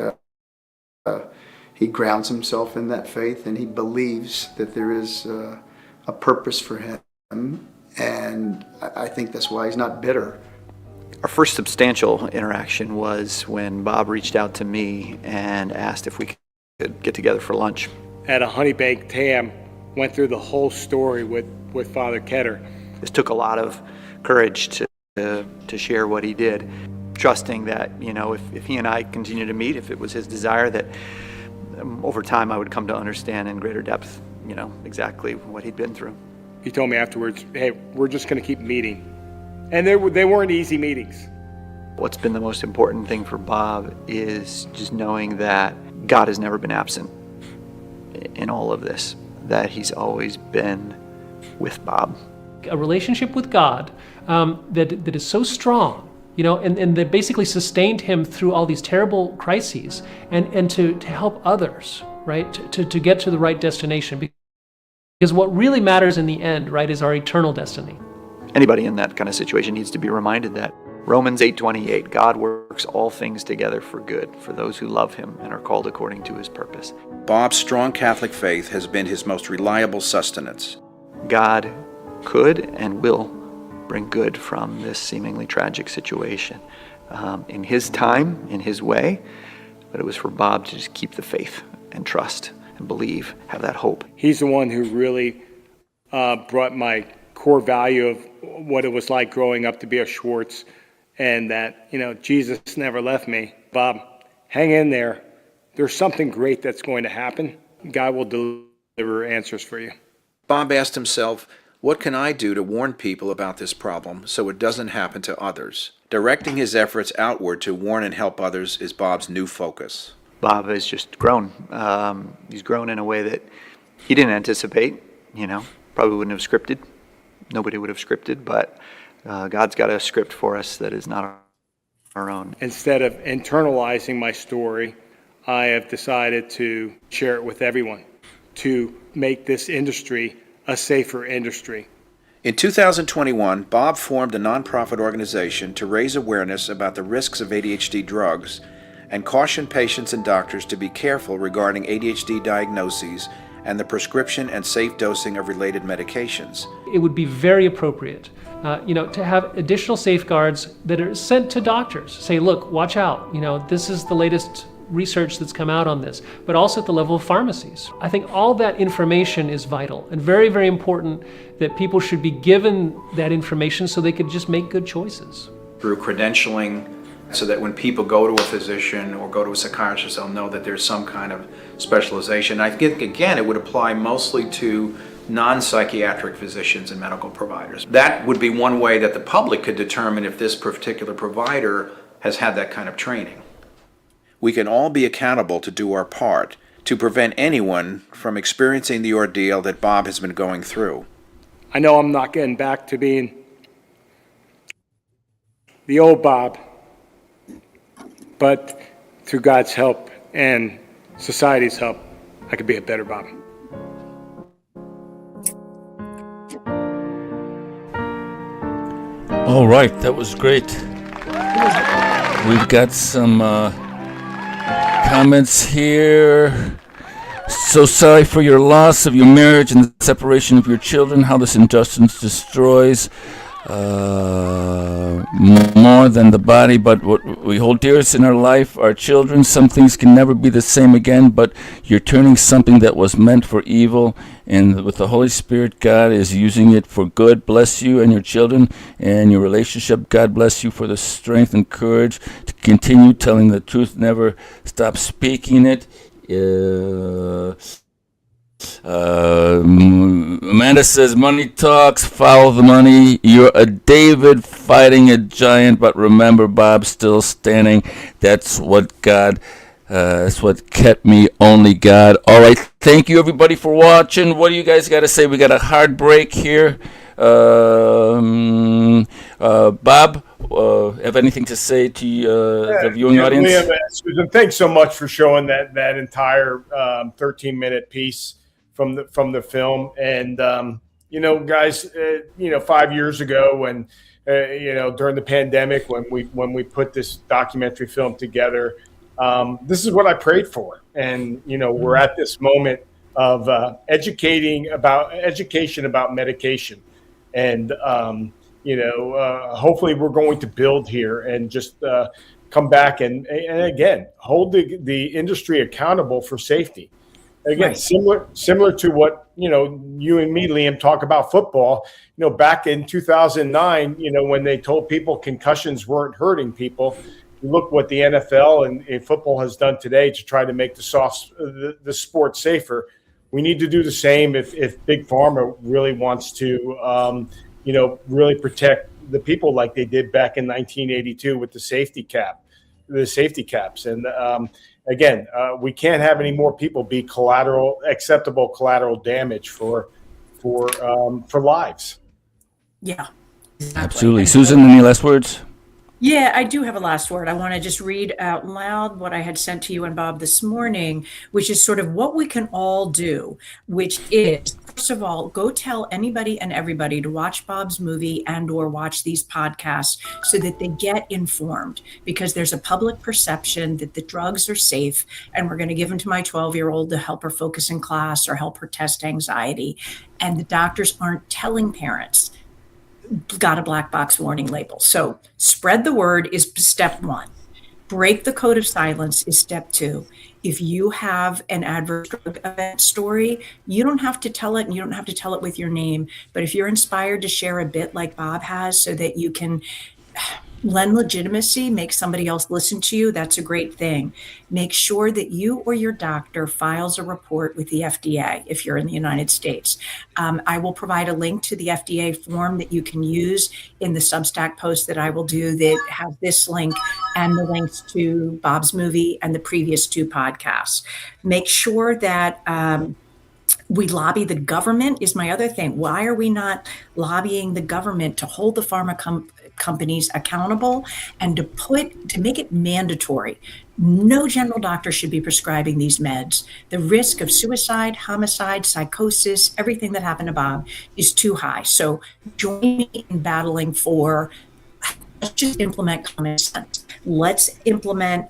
he grounds himself in that faith, and he believes that there is a purpose for him, and I think that's why he's not bitter. Our first substantial interaction was when Bob reached out to me and asked if we could get together for lunch. At a honey baked ham, went through the whole story with Father Ketter. This took a lot of courage to share what he did, trusting that, if he and I continue to meet, if it was his desire, that over time I would come to understand in greater depth, exactly what he'd been through. He told me afterwards, hey, we're just going to keep meeting. And they weren't easy meetings. What's been the most important thing for Bob is just knowing that God has never been absent in all of this, that he's always been with Bob. A relationship with God that is so strong, and that basically sustained him through all these terrible crises, and to help others, right, to get to the right destination. Because what really matters in the end, right, is our eternal destiny. Anybody in that kind of situation needs to be reminded that Romans 8:28, God works all things together for good for those who love him and are called according to his purpose. Bob's strong Catholic faith has been his most reliable sustenance. God could and will bring good from this seemingly tragic situation in his time, in his way, but it was for Bob to just keep the faith and trust and believe, have that hope. He's the one who really brought my core value of what it was like growing up to be a Schwartz, and that, Jesus never left me. Bob, hang in there. There's something great that's going to happen. God will deliver answers for you. Bob asked himself, what can I do to warn people about this problem so it doesn't happen to others? Directing his efforts outward to warn and help others is Bob's new focus. Bob has just grown. He's grown in a way that he didn't anticipate, probably wouldn't have scripted. Nobody would have scripted, but God's got a script for us that is not our own. Instead of internalizing my story, I have decided to share it with everyone, to make this industry a safer industry. In 2021, Bob formed a nonprofit organization to raise awareness about the risks of ADHD drugs and caution patients and doctors to be careful regarding ADHD diagnoses and the prescription and safe dosing of related medications. It would be very appropriate, to have additional safeguards that are sent to doctors. Say, look, watch out. This is the latest research that's come out on this, but also at the level of pharmacies. I think all that information is vital and very, very important that people should be given that information so they could just make good choices. Through credentialing, so that when people go to a physician or go to a psychiatrist, they'll know that there's some kind of specialization. I think, again, it would apply mostly to non-psychiatric physicians and medical providers. That would be one way that the public could determine if this particular provider has had that kind of training. We can all be accountable to do our part to prevent anyone from experiencing the ordeal that Bob has been going through. I know I'm not getting back to being the old Bob, but through God's help and society's help, I could be a better Bob. All right, that was great. We've got some comments here. So sorry for your loss of your marriage and the separation of your children, how this injustice destroys more than the body, but what we hold dearest in our life, our children. Some things can never be the same again, but you're turning something that was meant for evil, and with the Holy Spirit, God is using it for good. Bless you and your children and your relationship. God bless you for the strength and courage to continue telling the truth. Never stop speaking it. Amanda says, money talks, follow the money. You're a David fighting a giant, but remember, Bob's still standing. That's what kept me, only God. All right, thank you everybody for watching. What do you guys got to say? We got a hard break here. Bob, have anything to say to the viewing audience? Liam, Susan, thanks so much for showing that entire 13-minute piece from the film. And guys, 5 years ago, when during the pandemic, when we put this documentary film together, this is what I prayed for. And we're at this moment of education about medication, and hopefully we're going to build here and just come back and again hold the industry accountable for safety. Again, right. Similar to what you and me, Liam, talk about football. Back in 2009, when they told people concussions weren't hurting people, look what the NFL and football has done today to try to make the sport safer. We need to do the same if Big Pharma really wants to, really protect the people like they did back in 1982 with the safety caps. And again, we can't have any more people be acceptable collateral damage for lives. Yeah, exactly. Absolutely. Susan, any last words? Yeah, I do have a last word. I want to just read out loud what I had sent to you and Bob this morning, which is sort of what we can all do, which is, first of all, go tell anybody and everybody to watch Bob's movie and or watch these podcasts so that they get informed, because there's a public perception that the drugs are safe, and we're going to give them to my 12-year-old to help her focus in class or help her test anxiety. And the doctors aren't telling parents, got a black box warning label. So spread the word is step one. Break the code of silence is step two. If you have an adverse drug event story, you don't have to tell it, and you don't have to tell it with your name. But if you're inspired to share a bit like Bob has so that you can lend legitimacy, make somebody else listen to you, that's a great thing. Make sure that you or your doctor files a report with the FDA if you're in the United States. I will provide a link to the FDA form that you can use in the Substack post that I will do that have this link and the links to Bob's movie and the previous two podcasts. Make sure that We lobby the government is my other thing. Why are we not lobbying the government to hold the pharma companies accountable and to make it mandatory? No general doctor should be prescribing these meds. The risk of suicide, homicide, psychosis, everything that happened to Bob is too high. So join me in battling for, let's just implement common sense. Let's implement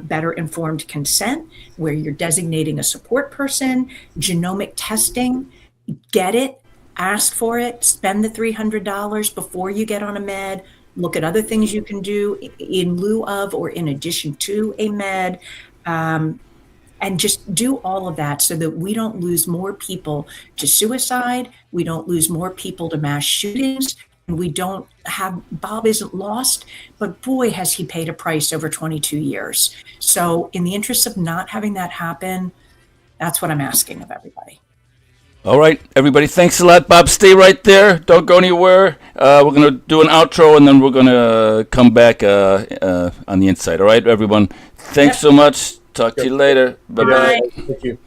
better informed consent, where you're designating a support person, genomic testing, get it, ask for it, spend the $300 before you get on a med, look at other things you can do in lieu of or in addition to a med, and just do all of that so that we don't lose more people to suicide, we don't lose more people to mass shootings, we don't have, Bob isn't lost, but boy, has he paid a price over 22 years. So in the interest of not having that happen, that's what I'm asking of everybody. All right, everybody, thanks a lot. Bob, stay right there. Don't go anywhere. We're going to do an outro, and then we're going to come back on the inside. All right, everyone? Thanks so much. Talk to you later. Bye-bye. Thank you.